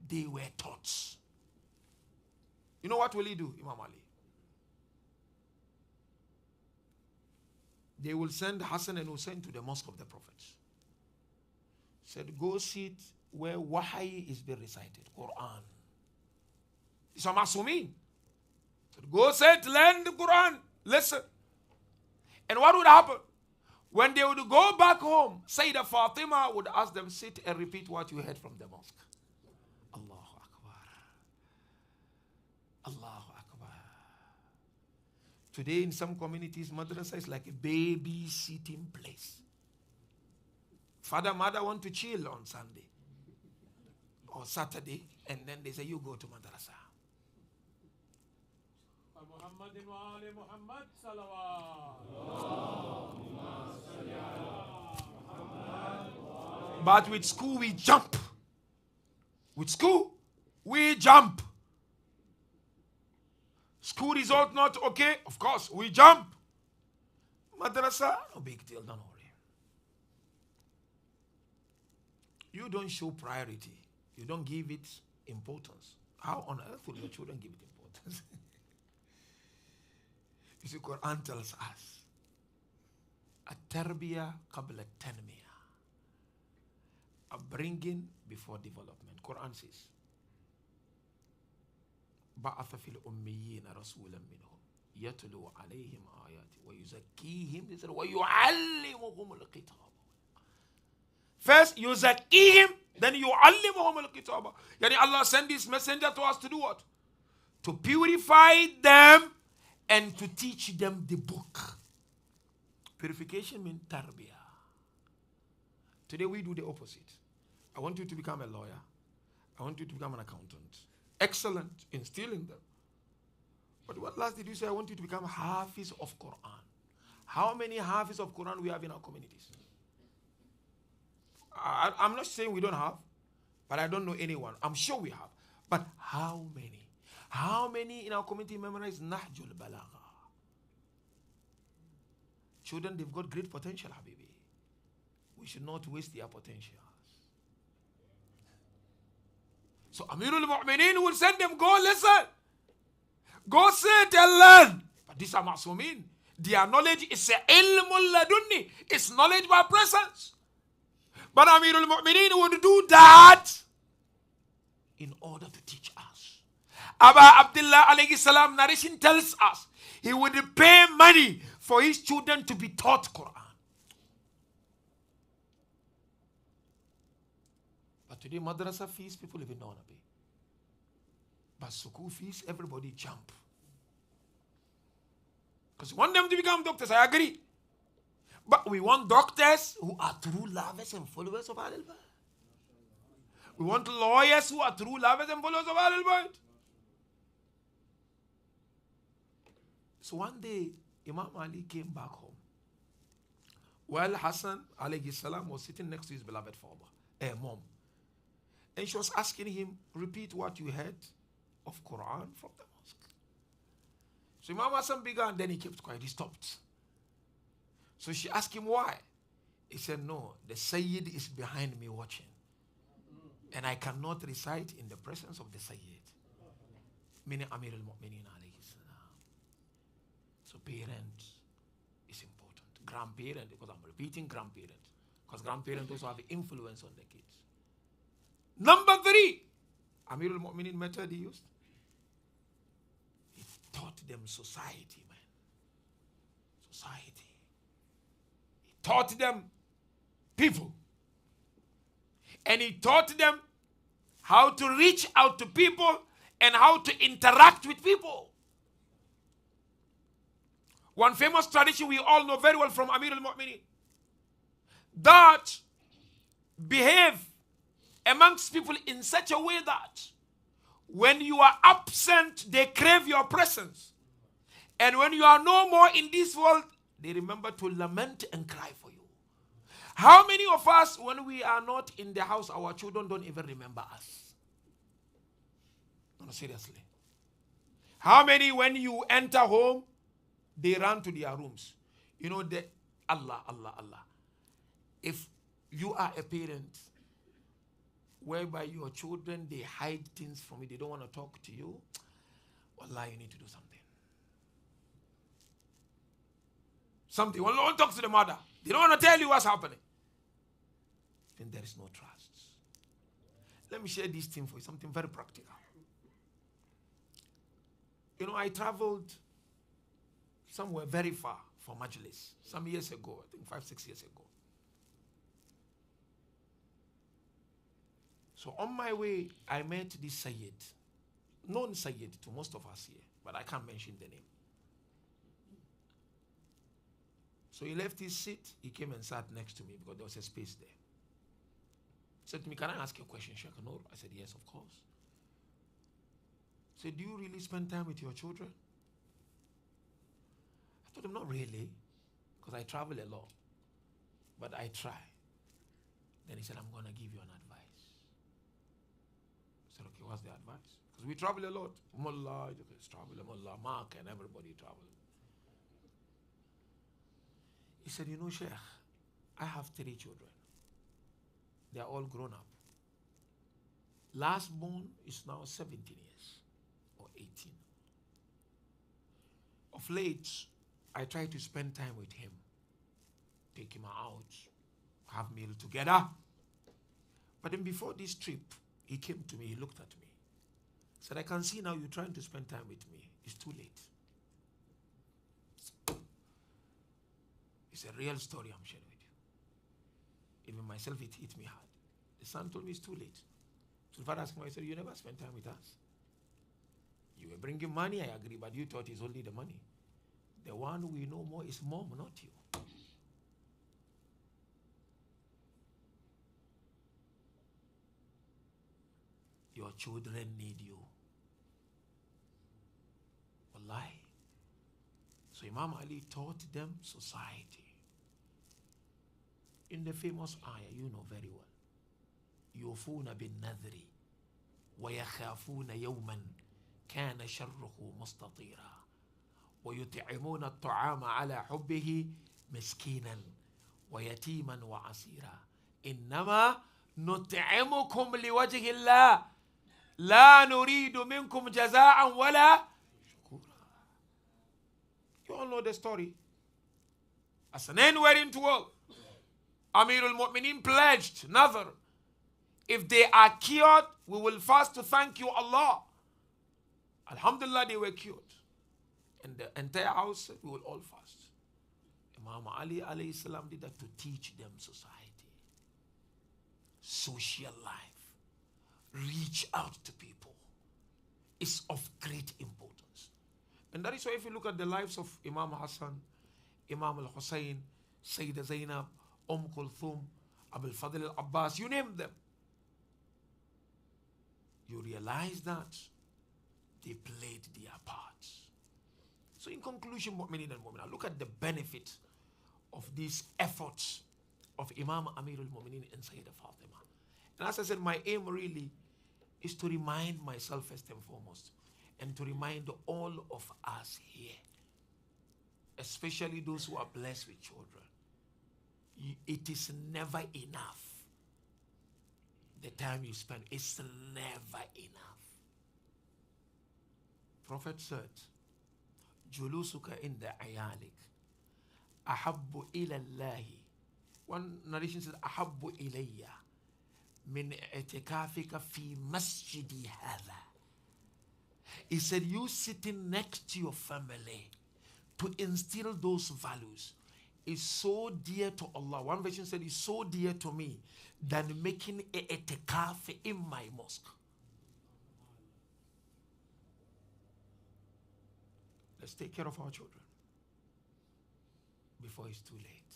F: they were taught. You know what will he do, Imam Ali? They will send Hasan and Husaini to the mosque of the Prophet. Said, go sit where wahi is being recited, Quran. These are masumin. Said, go sit, learn the Quran, listen. And what would happen? When they would go back home, Sayyidah Fatima would ask them, sit and repeat what you heard from the mosque. Allahu Akbar. Allahu Akbar. Today in some communities, madrasa is like a babysitting place. Father, mother want to chill on Sunday or Saturday, and then they say, you go to madrasa. Muhammad But with school, we jump. With school, we jump. School result not okay? Of course, we jump. Madrasa, no big deal, don't worry. You don't show priority. You don't give it importance. How on earth will your children give it importance? You see, Quran tells us, "At-tarbiya qabla at-tanmiya," upbringing before development. Quran says, "Ba'atha fil ummiyina rasulan minhum yatlu alayhim ayati wa yuzakkihim wa yu'allimuhum al-kitab." First, yuzakkihim, then yu'allimuhum al-kitab. Yani Allah sent this messenger to us to do what? To purify them and to teach them the book. Purification means tarbiyah. Today we do the opposite. I want you to become a lawyer. I want you to become an accountant. Excellent in stealing them. But what last did you say? I want you to become Hafiz of Quran. How many Hafiz of Quran we have in our communities? I'm not saying we don't have, but I don't know anyone. I'm sure we have. But how many? How many in our community memorize Nahjul Balagha? Children, they've got great potential, Habibi. We should not waste their potentials. So Amirul Mu'mineen will send them, go listen. Go sit and learn. But these are ma'sumin. Their knowledge is ilmul ladunni. It's knowledge by presence. But Amirul Mu'mineen would do that in order to teach us. Abba Abdullah alayhi salam narration tells us he would pay money for his children to be taught Quran. But today madrasa fees, people even don't want to pay. But sukul fees, everybody jump. Because we want them to become doctors, I agree. But we want doctors who are true lovers and followers of Ahlul Bayt. We want lawyers who are true lovers and followers of Ahlul Bayt. So one day, Imam Ali came back home. While Hasan alayhi salam was sitting next to his beloved father, mom. And she was asking him, repeat what you heard of Quran from the mosque. So Imam Hasan began, then he kept quiet, he stopped. So she asked him why. He said, no, the Sayyid is behind me watching. And I cannot recite in the presence of the Sayyid. Meaning Amir al-Mu'mineen alayhi salam. So parent is important. Grandparent, because I'm repeating grandparent. Because grandparents also have influence on the kids. Number 3, Amir al-Mu'mineen method he used. He taught them society, man. Society. Taught them people. And he taught them how to reach out to people and how to interact with people. One famous tradition we all know very well from Amir al-Mu'mineen, that behave amongst people in such a way that when you are absent, they crave your presence. And when you are no more in this world, they remember to lament and cry for you. How many of us, when we are not in the house, our children don't even remember us? No, seriously. How many, when you enter home, they run to their rooms? You know, Allah. If you are a parent, whereby your children, they hide things from you, they don't want to talk to you, Allah, you need to do something. Something. When no one talks to the mother, they don't want to tell you what's happening. Then there is no trust. Let me share this thing for you, something very practical. You know, I traveled somewhere very far for Majlis some years ago, I think 5-6 years ago. So on my way, I met this Sayyid, known Sayyid to most of us here, but I can't mention the name. So he left his seat, he came and sat next to me because there was a space there. He said to me, can I ask you a question, Sheikh Nuru? I said, yes, of course. He said, do you really spend time with your children? I told him, not really, because I travel a lot, but I try. Then he said, I'm going to give you an advice. I said, okay, what's the advice? Because we travel a lot. Mullah, Mullah, Mark, and everybody travel. He said, you know, Sheikh, I have 3 children. They are all grown up. Last born is now 17 years or 18. Of late, I try to spend time with him, take him out, have meal together. But then before this trip, he came to me, he looked at me, said, I can see now you're trying to spend time with me. It's too late. It's a real story I'm sharing with you. Even myself, it hit me hard. The son told me it's too late. So the father asked me, I said, you never spent time with us. You were bringing money, I agree, but you thought it's only the money. The one we know more is mom, not you. Your children need you. Wallahi. So Imam Ali taught them society. In the famous ayah, you know very well. Ufone بالنذر ويخافون يوما كان شره مستطيرا ويطعمون الطعام على حبه مسكينا ويتيما وعسيرا إنما نطعمكم لوجه الله لا نريد منكم جزاء ولا شكورا. You all know the story. As an end wherein to work, Amirul Mu'mineen pledged another. If they are cured, we will fast to thank you, Allah. Alhamdulillah, they were cured. And the entire house, we will all fast. Imam Ali alayhi salam did that to teach them society, social life, reach out to people. It's of great importance. And that is why if you look at the lives of Imam Hasan, Imam al-Husain, Sayyidah Zainab, Kulthum, Abul Fadl al-Abbas, you name them, you realize that they played their parts. So in conclusion, Mu'minin and Mu'minat, look at the benefit of these efforts of Imam Amirul Mu'minin and Sayyidah Fatima. And as I said, my aim really is to remind myself first and foremost, and to remind all of us here, especially those who are blessed with children, it is never enough. The time you spend is never enough. Prophet said, Julusuka inda ayalik ahabbu ila Allahi. One narration says, ahabbu ilayya min i'tikafika fi masjidi hadha. He said, you sitting next to your family to instill those values is so dear to Allah. One version said, it's so dear to me than making a i'tikaf in my mosque. Let's take care of our children before it's too late.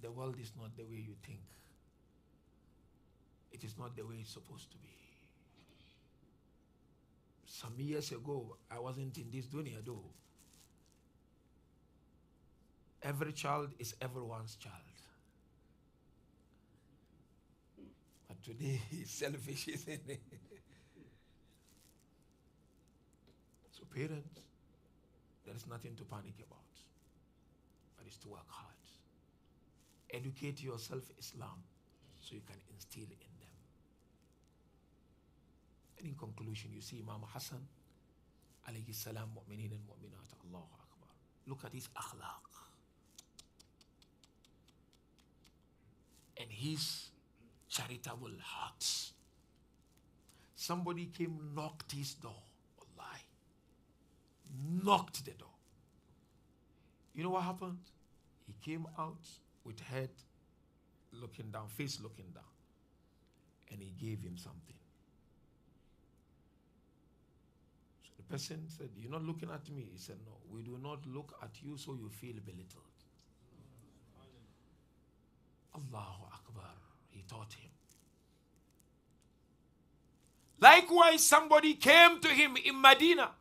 F: The world is not the way you think. It is not the way it's supposed to be. Some years ago, I wasn't in this dunya though. Every child is everyone's child. But today, he's selfish, isn't it? So parents, there is nothing to panic about. But it's to work hard. Educate yourself Islam so you can instill in them. And in conclusion, you see Imam Hasan, alayhi salam, mu'minin and mu'minat, Allahu Akbar. Look at his akhlaq. And his charitable hearts. Somebody came, knocked his door. Wallahi. Knocked the door. You know what happened? He came out with head looking down, face looking down. And he gave him something. So the person said, you're not looking at me. He said, no, we do not look at you so you feel belittled. Allahu Akbar. He taught him. Likewise, somebody came to him in Medina.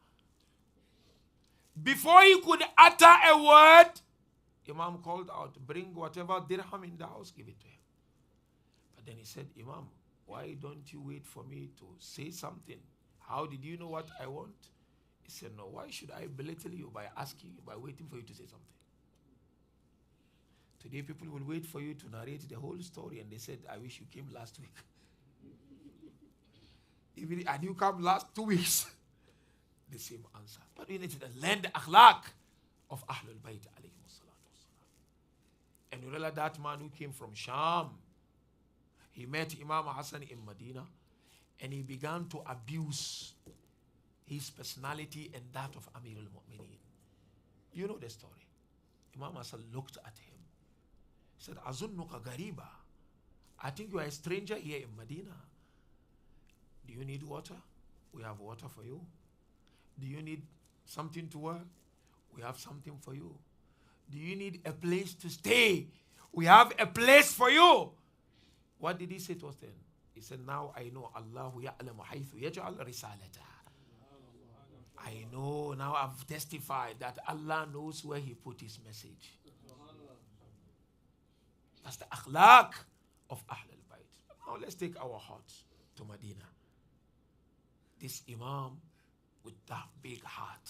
F: Before he could utter a word, Imam called out, bring whatever dirham in the house, give it to him. But then he said, Imam, why don't you wait for me to say something? How did you know what I want? He said, no, why should I belittle you by asking you, by waiting for you to say something? Today people will wait for you to narrate the whole story and they said, I wish you came last week. And you come last 2 weeks. The same answer. But we need to learn the akhlaq of Ahlul Bayt alayhi salatu wasalam. And you realize that man who came from Sham, he met Imam Hasan in Medina and he began to abuse his personality and that of Amir al-Mu'mineen. You know the story. Imam Hasan looked at him. He said, Azunnuka Gariba. I think you are a stranger here in Medina. Do you need water? We have water for you. Do you need something to wear? We have something for you. Do you need a place to stay? We have a place for you. What did he say to us then? He said, now I know Allahu ya'lamu haythu yaj'al risalata. I know, now I've testified that Allah knows where he put his message. That's the akhlaq of Ahlul Bayt. Now let's take our hearts to Medina. This Imam with that big heart.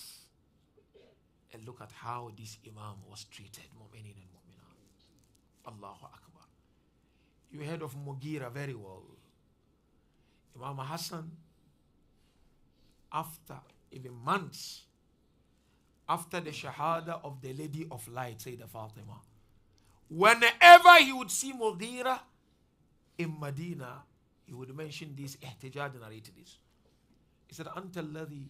F: And look at how this Imam was treated. Mu'minin and Mu'minat. Allahu Akbar. You heard of Mughira very well. Imam Hasan, after even months, after the Shahada of the Lady of Light, Sayyidah Fatima, whenever he would see Mughira in Medina, he would mention this, ihtijaj, narrate this. He said, Anta alladhi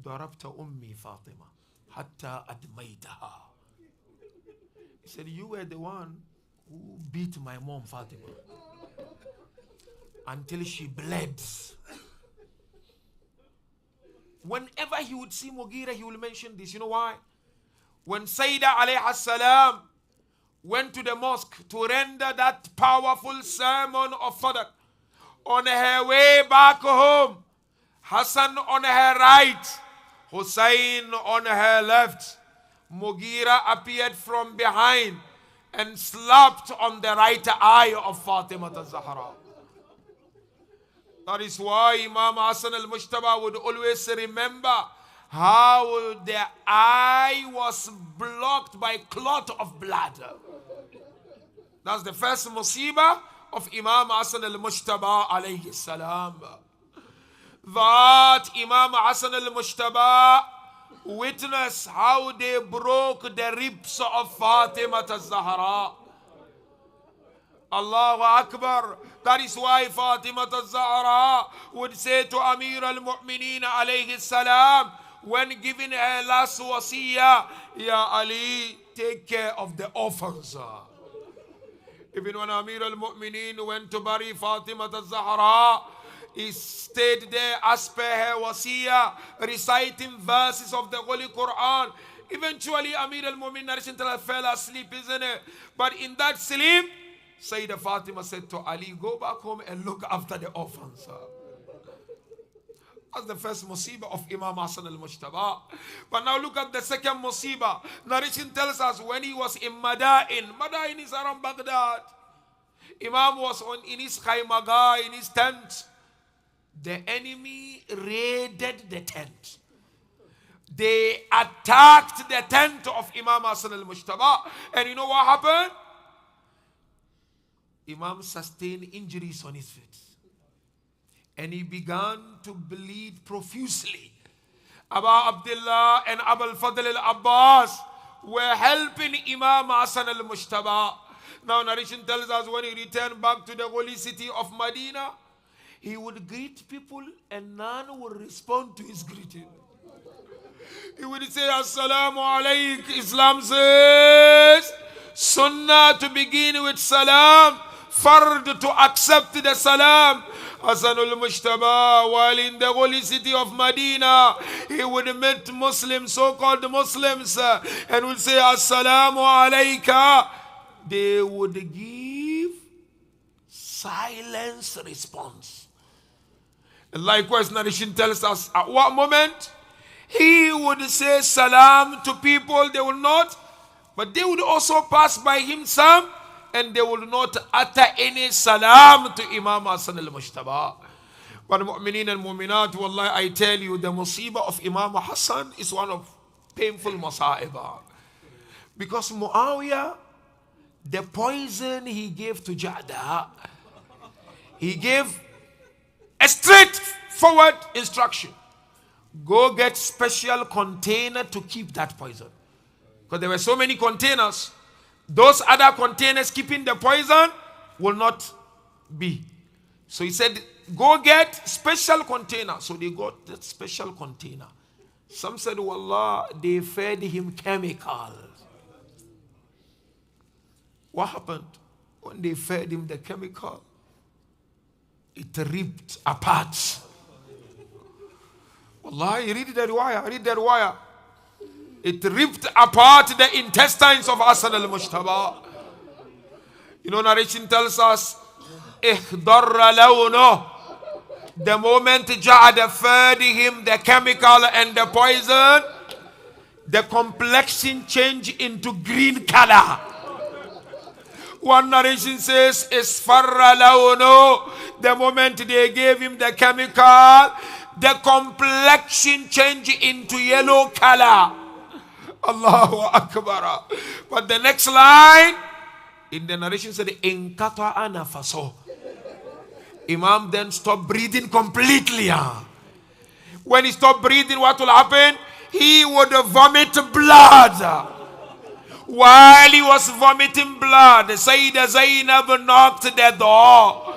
F: darabta ummi Fatima hatta admaytaha. He said, you were the one who beat my mom Fatima until she bled. Whenever he would see Mughira, he will mention this. You know why? When Sayyidah alayha salam went to the mosque to render that powerful sermon of Sadaq, on her way back home, Hasan on her right, Husain on her left, Mughira appeared from behind and slapped on the right eye of Fatima al-Zahra. That is why Imam Hasan al-Mujtaba would always remember how the eye was blocked by clot of blood. That's the first musibah of Imam Hasan al-Mujtaba alayhi salam. That Imam Hasan al-Mujtaba witnessed how they broke the ribs of Fatima al-Zahra. Allahu Akbar. That is why Fatima al-Zahra would say to Amir al-Mu'mineen alayhi salam, when giving her last wasiyah, Ya Ali, take care of the orphans. Even when Amir al-Mu'mineen went to bury Fatima al-Zahra, he stayed there as per her wasiyah, reciting verses of the Holy Quran. Eventually, Amir al-Mu'mineen fell asleep, isn't it? But in that sleep, Sayyidah Fatima said to Ali, go back home and look after the orphans. That's the first musibah of Imam Hasan al-Mujtaba. But now look at the second musibah. Narration tells us when he was in Madain. Madain is around Baghdad. Imam was in his khaymaga, in his tent. The enemy raided the tent. They attacked the tent of Imam Hasan al-Mujtaba. And you know what happened? Imam sustained injuries on his feet. And he began to bleed profusely. Abu Abdullah and Abu al-Fadl al-Abbas were helping Imam Hasan al-Mujtaba. Now narration tells us when he returned back to the holy city of Medina, he would greet people and none would respond to his greeting. He would say, Assalamu alaikum. Islam says, Sunnah to begin with salam, Fard to accept the salam. Hasan al-Mujtaba, while in the holy city of Medina, he would meet Muslims, so-called Muslims, and would say, Assalamu alayka. They would give silence response. And likewise, narration tells us at what moment he would say salam to people, they will not, but they would also pass by him some, and they will not utter any salam to Imam Hasan al-Mujtaba. But mu'mineen and mu'minat, wallahi, I tell you, the musibah of Imam Hasan is one of painful masa'ibah. Because Muawiyah The poison he gave to Jada, he gave a straightforward instruction. Go get special container to keep that poison. Because there were so many containers. Those other containers keeping the poison will not be. So he said, go get special container. So they got that special container. Some said, Wallah, they fed him chemicals. What happened? When they fed him the chemical, it ripped apart. Wallah, read that wire. It ripped apart the intestines of Hasan al-Mujtaba. You know, narration tells us, إِحْضَرَّ لَوْنُهُ. The moment Ja'ad fed him the chemical and the poison, the complexion changed into green color. One narration says, إِسْفَرَّ لَوْنُهُ. The moment they gave him the chemical, the complexion changed into yellow color. Allahu Akbar. But the next line in the narration said, Inkata anafaso. Imam then stopped breathing completely. When he stopped breathing, what will happen? He would vomit blood. While he was vomiting blood, Sayyidah Zainab knocked the door.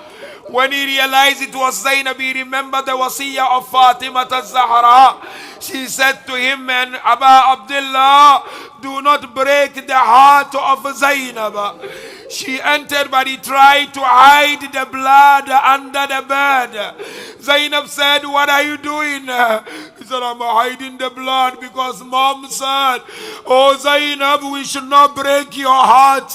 F: When he realized it was Zainab, he remembered the wasiyah of Fatima al-Zahra. She said to him, and Aba Abdullah, do not break the heart of Zainab. She entered, but he tried to hide the blood under the bed. Zainab said, what are you doing? He said, I'm hiding the blood because mom said, oh Zainab, we should not break your heart.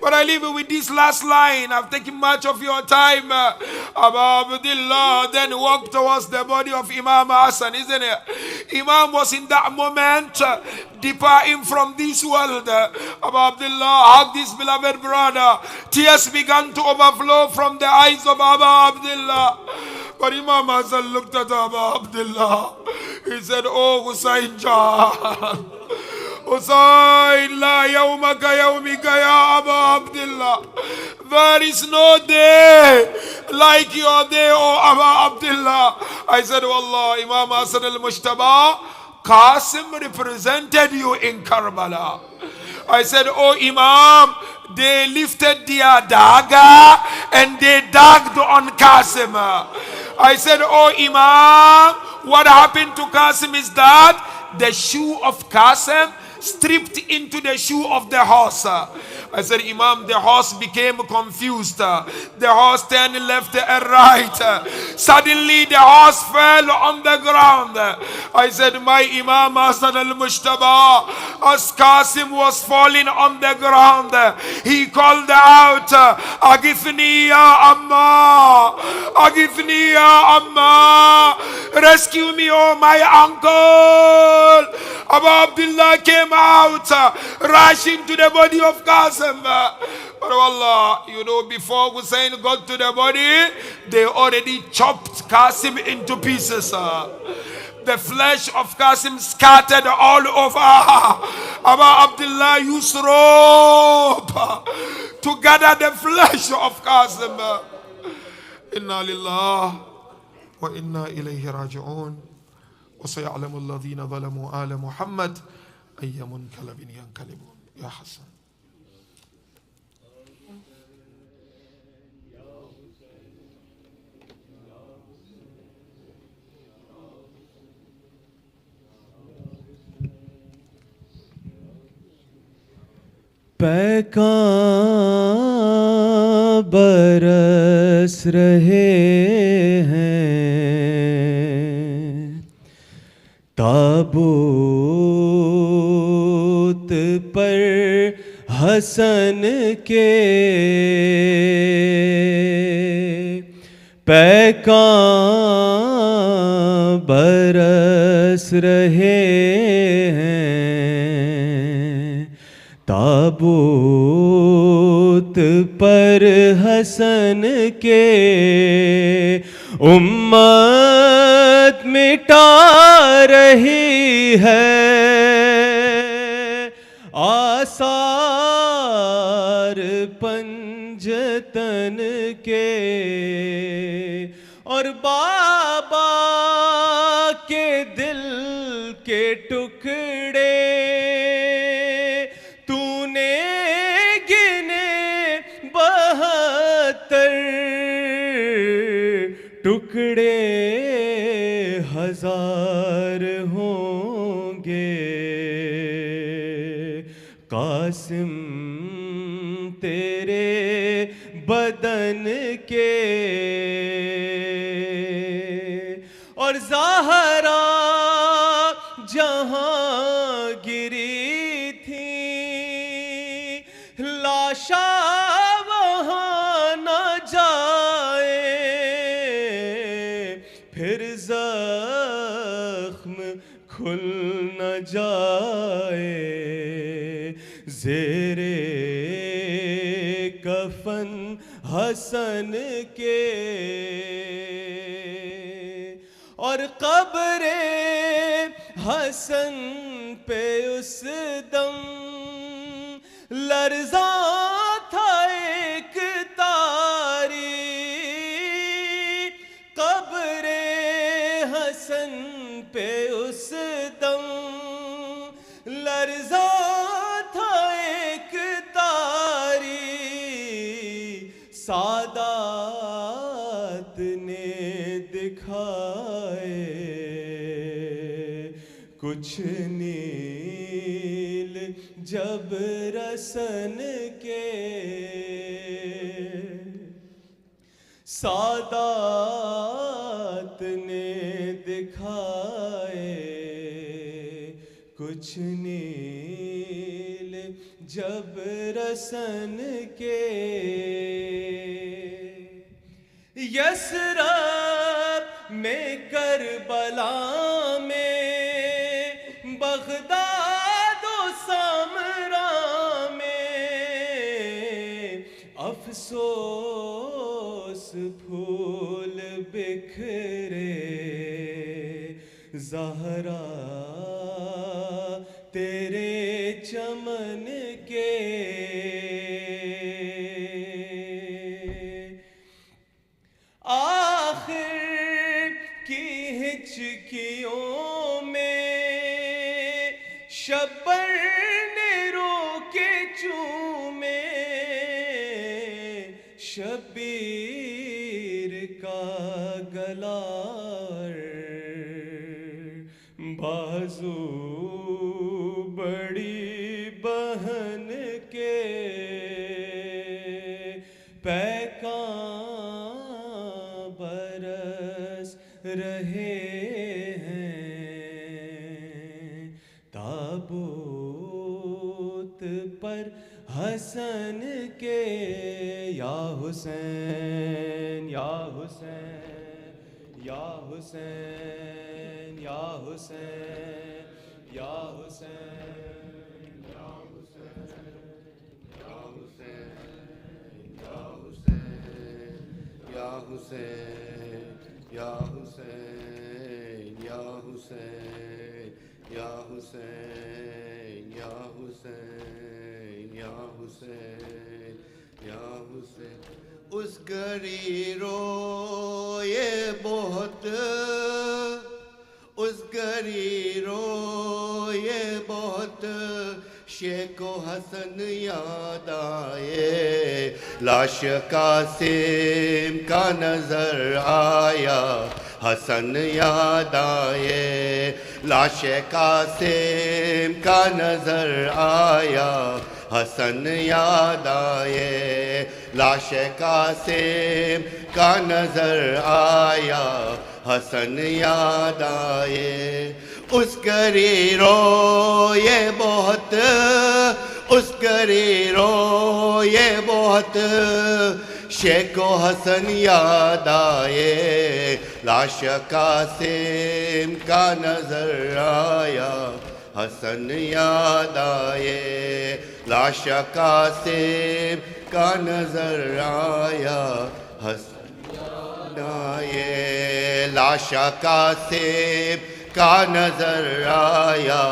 F: But I leave it with this last line. I've taken much of your time. Abu Abdullah then walked towards the body of Imam Hasan, isn't it? Imam was in that moment departing from this world. Abu Abdullah hugged his beloved brother. Tears began to overflow from the eyes of Abu Abdullah. But Imam Hasan looked at Abu Abdullah. He said, oh Husain Jan, Husain, la yawmaka yawmika ya Abu Abdullah. There is no day like your day, O Abu Abdullah. I said, Wallah, Imam Hasan al-Mujtaba, Qasim represented you in Karbala. I said, oh Imam, they lifted their dagger and they dagged on Qasim. I said, oh Imam, what happened to Qasim is that the shoe of Qasim stripped into the shoe of the horse. I said, Imam, the horse became confused. The horse turned left and right. Suddenly the horse fell on the ground. I said, my Imam Hasan al-Mujtaba, as Qasim was falling on the ground, he called out, Agifni ya Amma, Agifni ya Amma, rescue me, oh my uncle. Abu Abdullah came out, rushing to the body of Qasim. But Allah, you know, before Hussein got to the body, they already chopped Qasim into pieces. The flesh of Qasim scattered all over. Abu Abdullah used rope to gather the flesh of Qasim. Inna lillah wa inna ilayhi raji'un. وسيعلم الذين ظلموا آل محمد أي منقلب ينقلبون يا حسن.
G: पैका बरस रहे हैं ताबूत पर हसन के पैका बरस रहे हैं ताबूत पर हसन के उम्मत मिटा रही है आसार جتن کے، اور بابا کے دل کے ٹکڑے تو نے گنے 72 ٹکڑے ہزار ہوں گے، قاسم تیرے بدن کے، اور زہرا جہاں گری تھی لاشا وہاں نہ جائے، پھر زخم کھل نہ جائے، زیرے کفن حسن کے، اور قبر حسن پہ اس دم لرزاں تھا ایک تاری، قبر حسن پہ اس دم لرزاں تھا ایک تاری، سادات نے دکھائے کچھ نیل جب رسن کے، سادات نے دکھائے کچھ نیل جب رسن کے، یثرب میں کربلا میں بغداد و سامرا میں افسوس پھول بکھرے، زہرا تیرے چمن کے، آخر کی ہچکیوں میں شبر نے رو کے چومے، شبیر کا گلا بازو بڑی بہن کے، پیکاں برس رہے ہیں تابوت پر حسن کے، یا حسین یا حسین یا حسین یا حسین یا حسین یا
E: حسین یا حسین یا حسین یا حسین یا حسین یا حسین یا حسین، اس گھڑی روئے بہت، اس گھڑی روئے بہت، شیخ و حسن یاد آئے، لاش قاسم کا نظر آیا، حسن یاد آئے، لاش قاسم کا نظر آیا، حسن یاد آئے، لاش قاسم کا نظر آیا، حسن یاد آئے، اس گھڑی روئے بہت، اس گھڑی روئے بہت، شیخ و حسن یاد آئے، لاش قاسم کا نظر آیا، حسن یاد آئے، لاش قاسم کا نظر آیا، حسن یاد آئے، لاش قاسم کا نظر آیا،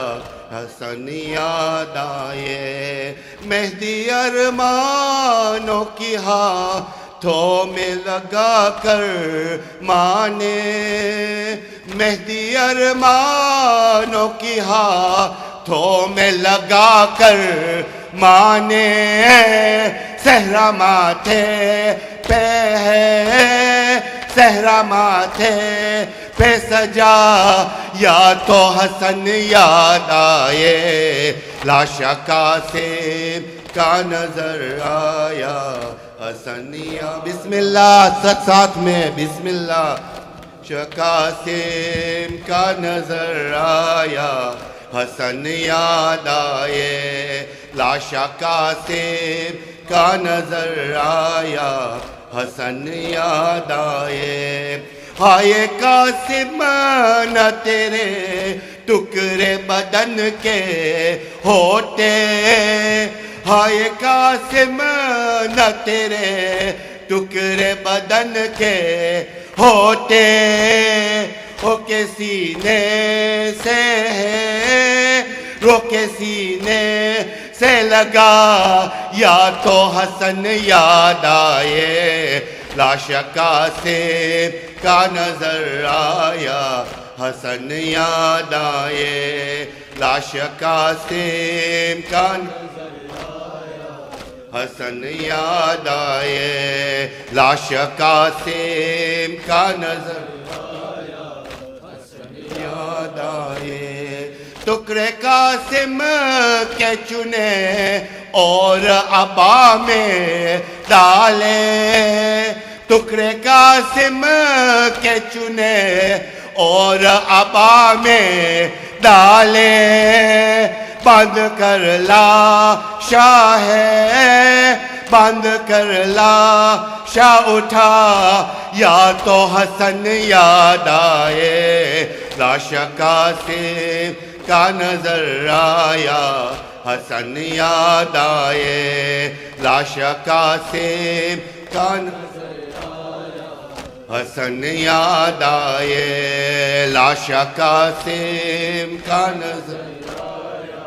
E: حسن یاد آئے مہدی ارمانوں کی ہاتھوں میں لگا کر مانے مہدی ارمانوں کی ہاتھوں میں لگا کر مانے صحرا ماتھے پہ ہے صحرا ماتھے پہ سجا یا تو حسن یاد آئے لاشا قاسم کا نظر آیا حسنیا بسم اللہ ساتھ میں بسم اللہ قاسم کا نظر آیا حسن یاد آئے لاشا قاسم کا نظر آیا حسن یاد آئے ہائے قاسم نہ تیرے ٹکڑے بدن کے ہوتے ہائے قاسم نہ تیرے ٹکڑے بدن کے ہوتے ہو کے سینے سے رو کے سینے سے لگا یا تو حسن یاد آئے لاشا قاسم کا نظر آیا حسن یاد آئے لاشا قاسم کا نظر آیا حسن یاد آئے لاشا قاسم کا نظر آیا حسن یاد آئے ٹکڑے قاسم کے چنے اور عبا میں ڈالے ٹکڑے قاسم کے چنے اور عبا میں ڈالے بند کر لا شاہ بند کر لا شاہ اٹھا یا تو حسن یاد آئے لاشا قاسم کا نظر آیا حسن یاد آئے لاشا قاسم کا نظر آیا حسن یاد آئے لاشا قاسم کا نظر آیا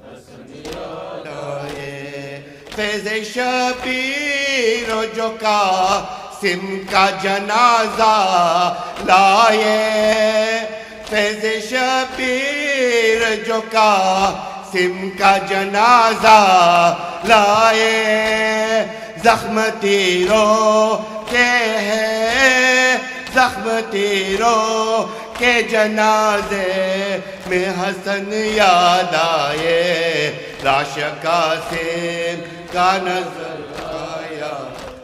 E: حسن یاد آئے فیض شبیر جو قاسم کا جنازہ لائے فیض شبیر جو قاسم کا جنازہ لائے زخم تیروں کے ہے زخم تیروں کے جنازے میں حسن یاد آئے لاشا قاسم کا نظر آیا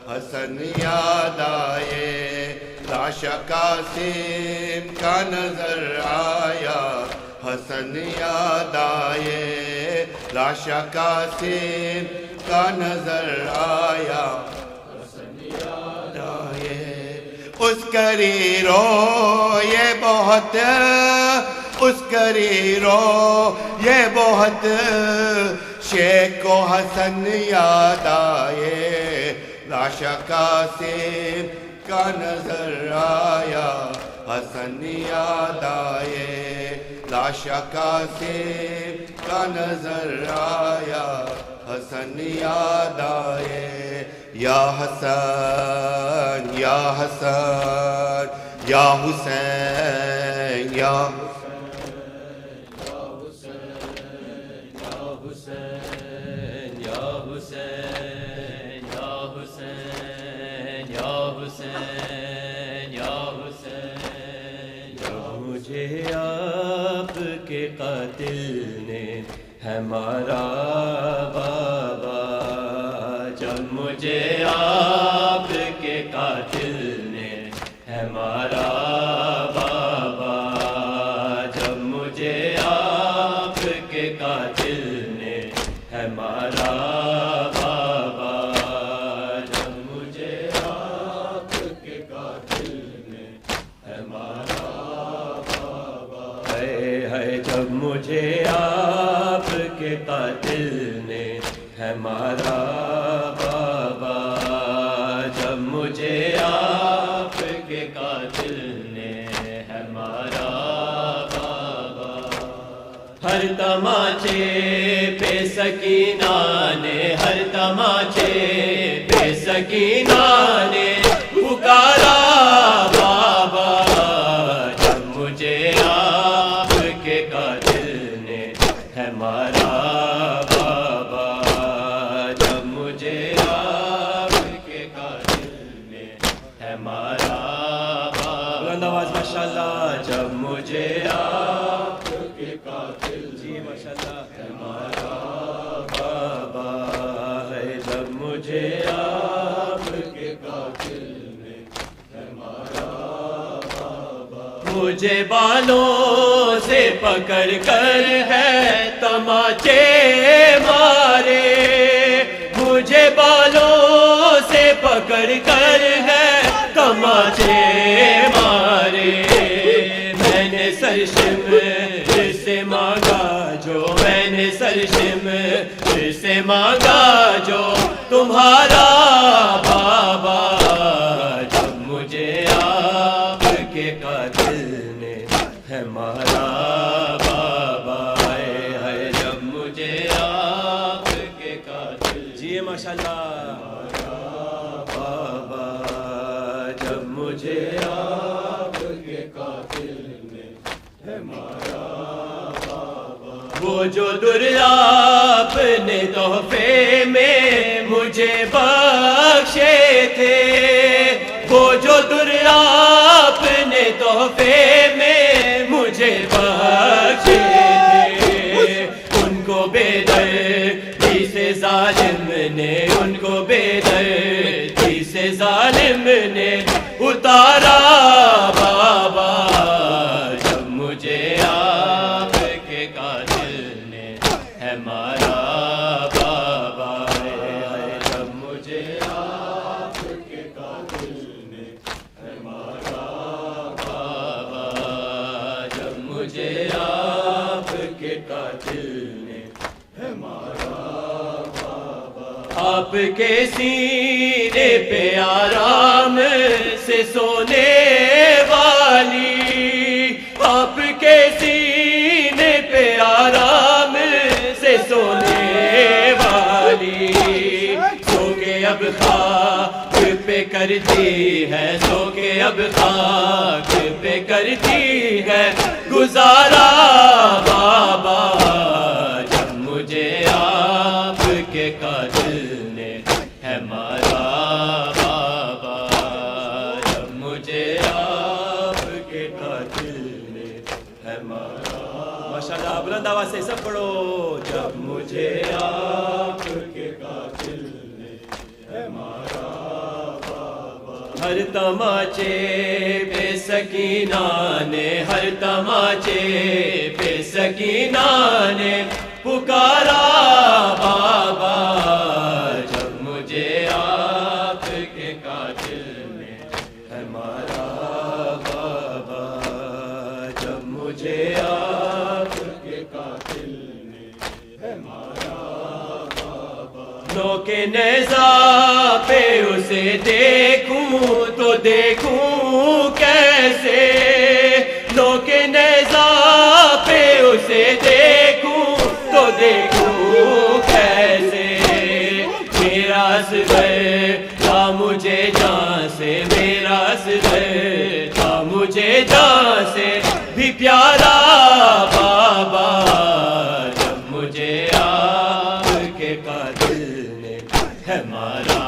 E: حسن یاد آئے لاشا قاسم کا نظر آیا حسن یاد آئے لاشا قاسم کا نظر آیا حسن یاد آئے اس کری رو یہ بہت اس کری رو یہ بہت شیخ کو حسن یاد آئے لاشا قاسم کا نظر آیا حسن یاد آئے لاشا قاسم کا نظر آیا حسن یاد آئے یا حسن یا حسن یا حسین یا
G: مجھے آپ کے قاتل نے ہے مارا بابا جب مجھے آپ کے قاتل نے ہے مارا بابا جب مجھے آپ کے قاتل نے ہے مارا بابا جب مجھے آپ کے قاتل نے ہے مارا ہے جب مجھے آپ کے قاتل نے ہے مارا بابا جب مجھے آپ کے قاتل نے ہے مارا بابا ہر تماچے پہ سکینہ نے، ہر تماچے پہ سکینہ نے پکارا بابا، جب مجھے آپ کے قاتل نے ہے مارا بابا، جب مجھے آپ کے قاتل نے ہے مارا بابا، بلند آواز ماشاءاللہ، جب مجھے آپ کے قاتل جی ماشاءاللہ ہے مارا بابا ہے، جب مجھے آپ کے قاتل نے ہے مارا بابا، مجھے بالوں سے پکڑ کر ہے تماچے مارے، مجھے بالوں سے پکڑ کر ہے تماچے مارے، میں نے سرشم سے مانگا جو، میں نے سرشم سے مانگا جو تمہارا بابا، جب مجھے آپ کے قاتل نے ہے مارا بابا ہے، جب مجھے آپ کے قاتل جی ماشاءاللہ بابا، جب مجھے آپ کے قاتل نے ہے مارا بابا، وہ جو در آپ نے تحفے میں مجھے بخشے تھے، وہ جو در آپ نے تحفے میں مجھے بخشے تھے، ان کو بے دردی سے ظالم نے، ان کو بے دردی سے ظالم نے اتارا بابا، جب مجھے آپ کے قاتل نے ہے مارا بابا ہے، جب مجھے آپ کے قاتل نے ہے مارا بابا، جب مجھے آپ کے قاتل نے ہے مارا بابا، آپ کے سینے پہ آرام سے سونے والی، آپ کے سینے پہ آرام سے سونے والی، سو کے اب خاک پہ کرتی ہے، سو کے اب خاک پہ کرتی ہے گزارا بابا، جب مجھے آپ کے قاتل نے ہے مارا بابا، جب مجھے آپ کے قاتل نے ہے مارا ماشاءاللہ، بلند آواز سے سب پڑھو، جب مجھے آپ کے قاتل نے ہے مارا بابا، ہر تماچے پہ سکینہ نے، ہر تماچے پہ سکینہ نے پکارا بابا، جب مجھے آپ کے قاتل نے ہے مارا بابا، جب مجھے آپ کے قاتل نے ہے مارا بابا، نوک نیزہ پہ اسے دیکھوں تو دیکھوں کیسے، نوک نیزہ پہ اسے دیکھوں تو دیکھوں کیسے، میرا اصغر تھا مجھے جان سے، میرا اصغر تھا مجھے جان سے بھی پیارا بابا، جب مجھے آپ کے قاتل نے ہے مارا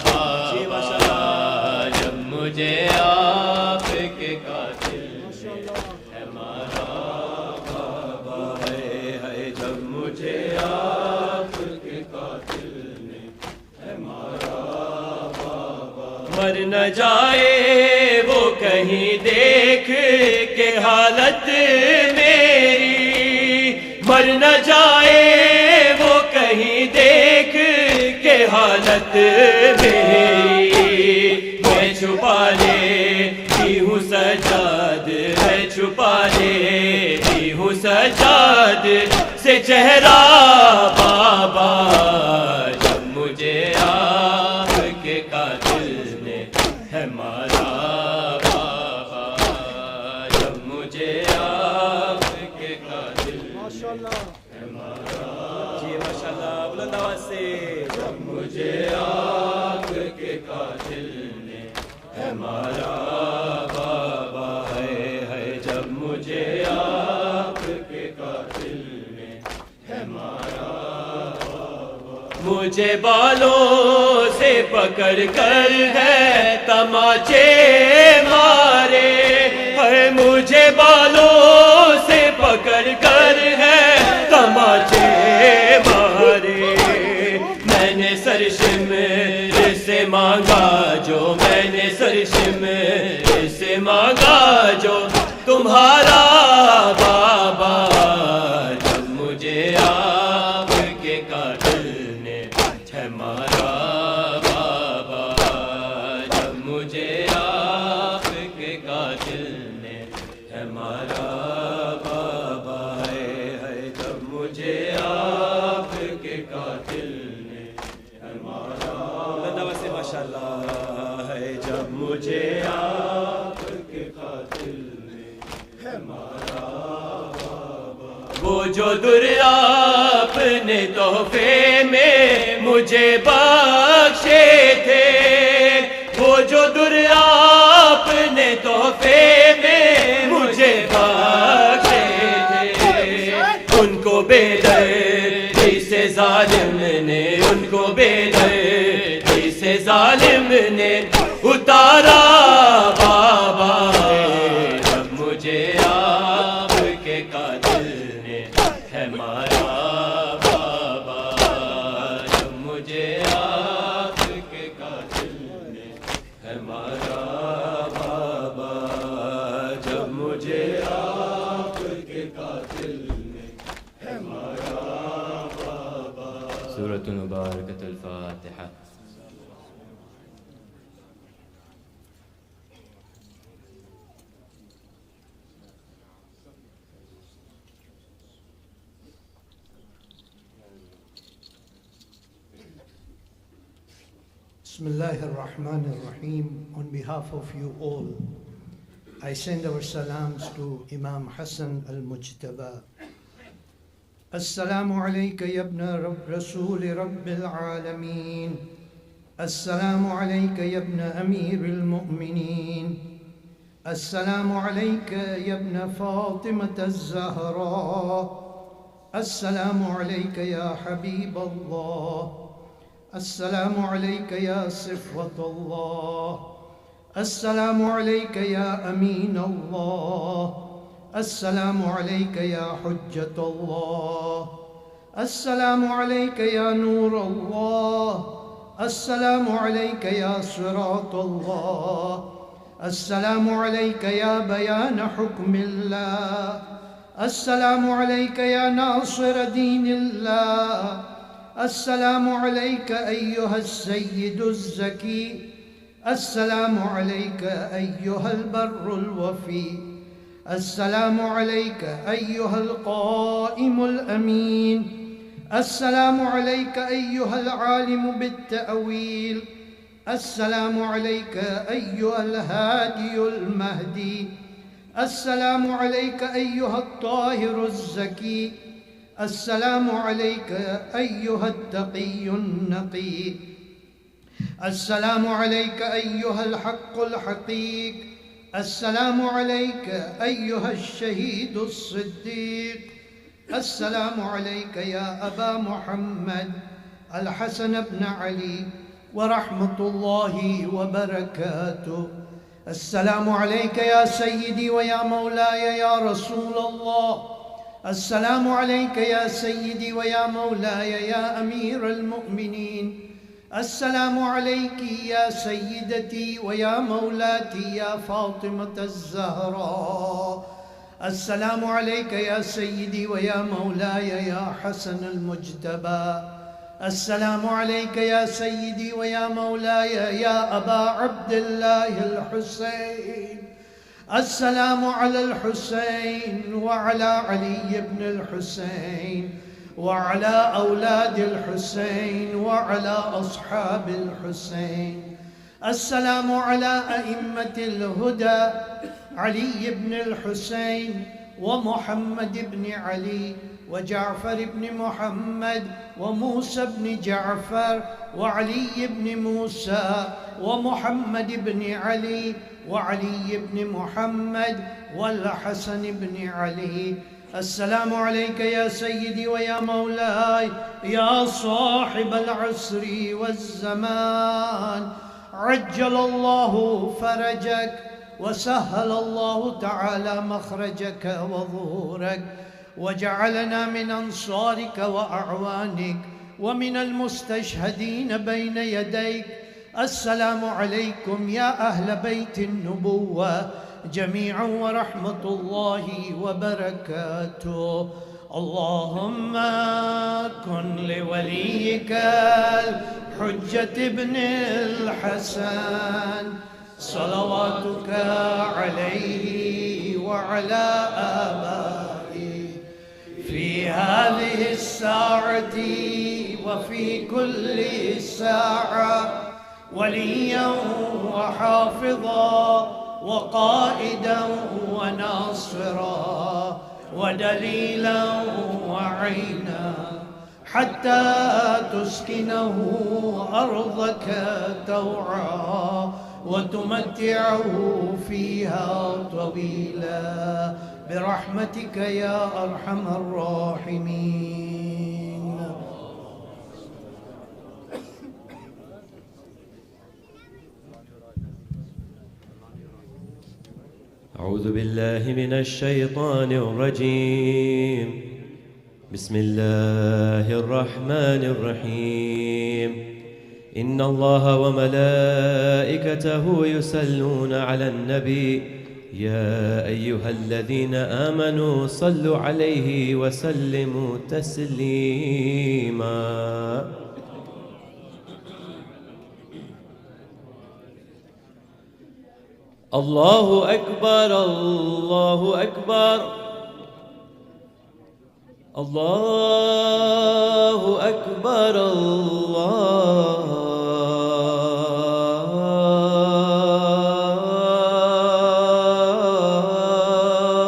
G: بابا، جب مجھے آپ کے قاتل ہے مارا بابا ہے، جب مجھے آپ کے قاتل نے ہے مارا بابا، مر نہ جائے وہ کہیں دیکھ کے حالت میری، مر نہ جائے وہ کہیں دیکھ کے حالت میری، میں چھپا لیتی ہوں سجاد، میں چھپا لیتی ہوں سجاد سے چہرہ بابا، جب مجھے آپ کے قاتل نے ہے مارا بابا، جب مجھے آپ کے قاتل نے ہمارا بابا ہے جب مجھے آپ کے قاتل نے ہے مارا بابا. مجھے بالوں سے پکڑ کر ہے تماچے مارے ہے. مجھے بالوں سے پکڑ کر ہے تماچے مارے. میں نے سرشمر سے مانگا جو میں نے سرشمر سے مانگا جو تمہارا بابا جب مجھے آپ کے قاتل نے ہے مارا بابا. جب مجھے آپ کے قاتل نے ہے مارا بابا ہے جب مجھے آپ کے قاتل نے ہے مارا ماشاء اللہ ہے جب مجھے آپ کے قاتل نے ہے مارا بابا. وہ جو در آپ نے تحفے میں مجھے بخشے تھے وہ جو در آپ نے تحفے میں مجھے بخشے تھے ان کو بے دردی سے ظالم نے ان کو بے دردی سے ظالم نے اتارا بابا جب مجھے آپ کے قاتل نے ہے مارا بابا. جب مجھے آپ کے قاتل نے ہے مارا بابا. جب مجھے آپ کے قاتل نے ہے مارا بابا. سورۃ مبارکۃ الفاتحہ.
H: Bismillahir Rahmanir Rahim. On behalf of you all, I send our salams to Imam Hasan al-Mujtaba. Assalamu alayka ya ibn Rasul Rabbil Alameen. Assalamu alayka ya ibn Amir al-Mu'mineen. Assalamu alayka ya ibn Fatimah az-Zahra. Assalamu alayka ya Habib Allah. السلام عليك يا صفوة الله. السلام عليك يا أمين الله. السلام عليك يا حجة الله. السلام عليك يا نور الله. السلام عليك يا صراط الله. السلام عليك يا بيان حكم الله. السلام عليك يا ناصر دين الله. السلام عليك أيها السيد الزكي. السلام عليك أيها البر الوفي. السلام عليك أيها القائم الأمين. السلام عليك أيها العالم بالتأويل. السلام عليك أيها الهادي المهدي. السلام عليك أيها الطاهر الزكي. السلام عليك أيها التقي النقي. السلام عليك أيها الحق الحقيق. السلام عليك أيها الشهيد الصديق. السلام عليك يا أبا محمد الحسن بن علي ورحمة الله وبركاته. السلام عليك يا سيدي ويا مولاي يا رسول الله. السلام عليك يا سيدي ويا مولاي يا أمير المؤمنين. السلام عليك يا سيدتي ويا مولاتي يا فاطمة الزهراء. السلام عليك يا سيدي ويا مولاي يا حسن المجتبى. السلام عليك يا سيدي ويا مولاي يا أبا عبد الله الحسين. السلام على الحسين وعلى علي بن الحسين وعلى أولاد الحسين وعلى أصحاب الحسين. السلام على أئمة الهدى علي بن الحسين ومحمد بن علي وجعفر بن محمد وموسى بن جعفر وعلي بن موسى ومحمد بن علي وعلي بن محمد والحسن بن علي. السلام عليك يا سيدي ويا مولاي يا صاحب العصر والزمان، عجل الله فرجك وسهل الله تعالى مخرجك وظهورك، وجعلنا من أنصارك وأعوانك ومن المستشهدين بين يديك. السلام عليكم يا أهل بيت النبوة جميعا ورحمة الله وبركاته. اللهم كن لوليك الحجة ابن الحسن صلواتك عليه وعلى آبائه في هذه الساعة وفي كل ساعة، وليا وحافظا وقائدا وناصرا ودليلا وعينا، حتى تسكنه أرضك توعا وتمتعه فيها طويلا برحمتك يا أرحم الراحمين.
G: أعوذ بالله من الشيطان الرجيم. بسم الله الرحمن الرحيم. إن الله وملائكته يصلون على النبي يا أيها الذين آمنوا صلوا عليه وسلموا تسليما. الله أكبر الله أكبر الله أكبر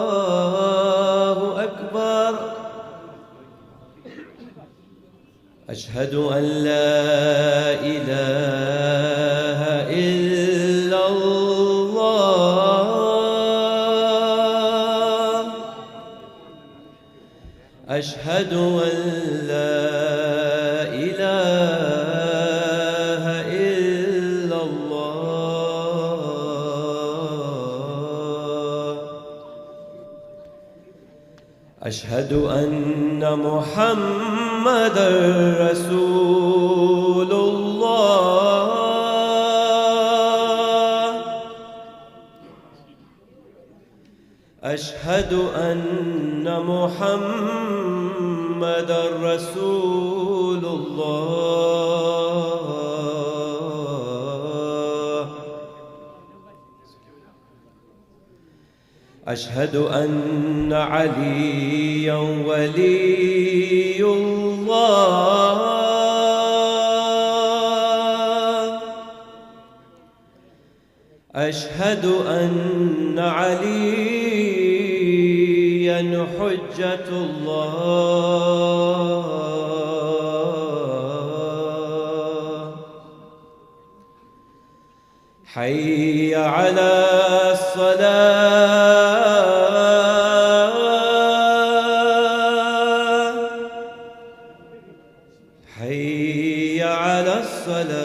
G: الله أكبر. أشهد أن لا إله إلا الله. أشهد أن لا إله إلا الله. أشهد أن محمدًا رسول الله. أشهد أن محمدًا رسول الله. أشهد أن عليًا ولي الله. أشهد أن عليًا حجة الله. حي على الصلاة. حي على الصلاة.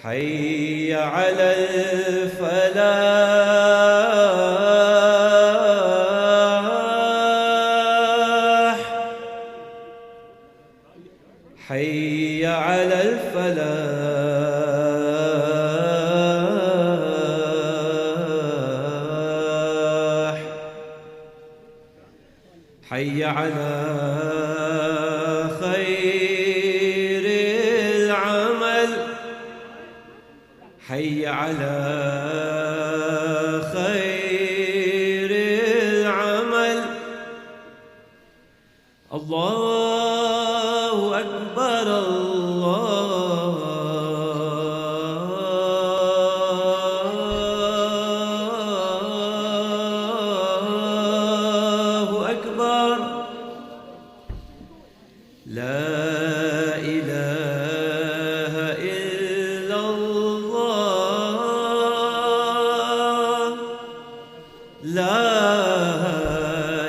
G: حي على الفلاح. حي على الفلاح. حي على خير العمل. حي على خير العمل. الله أكبر الله لا إله إلا الله لا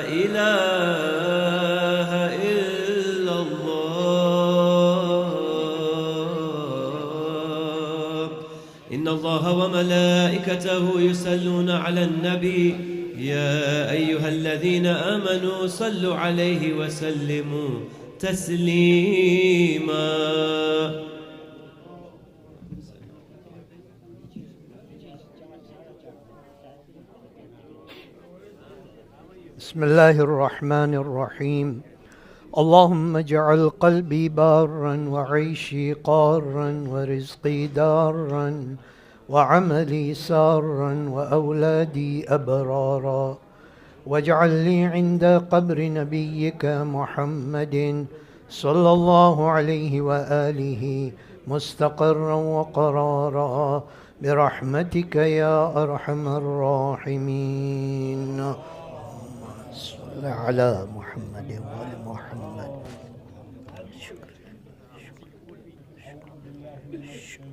G: إله إلا الله إن الله وملائكته يصلون على النبي يا أيها الذين آمنوا صلوا عليه وسلموا تسليما
H: بسم الله الرحمن الرحيم اللهم اجعل قلبي بارا وعيشي قارا ورزقي دارا وعملي سارا وأولادي أبرارا واجعل لي عند قبر نبيك محمد صلى الله عليه وآله مستقرا وقرارا برحمتك يا أرحم الراحمين صل على محمد وآل محمد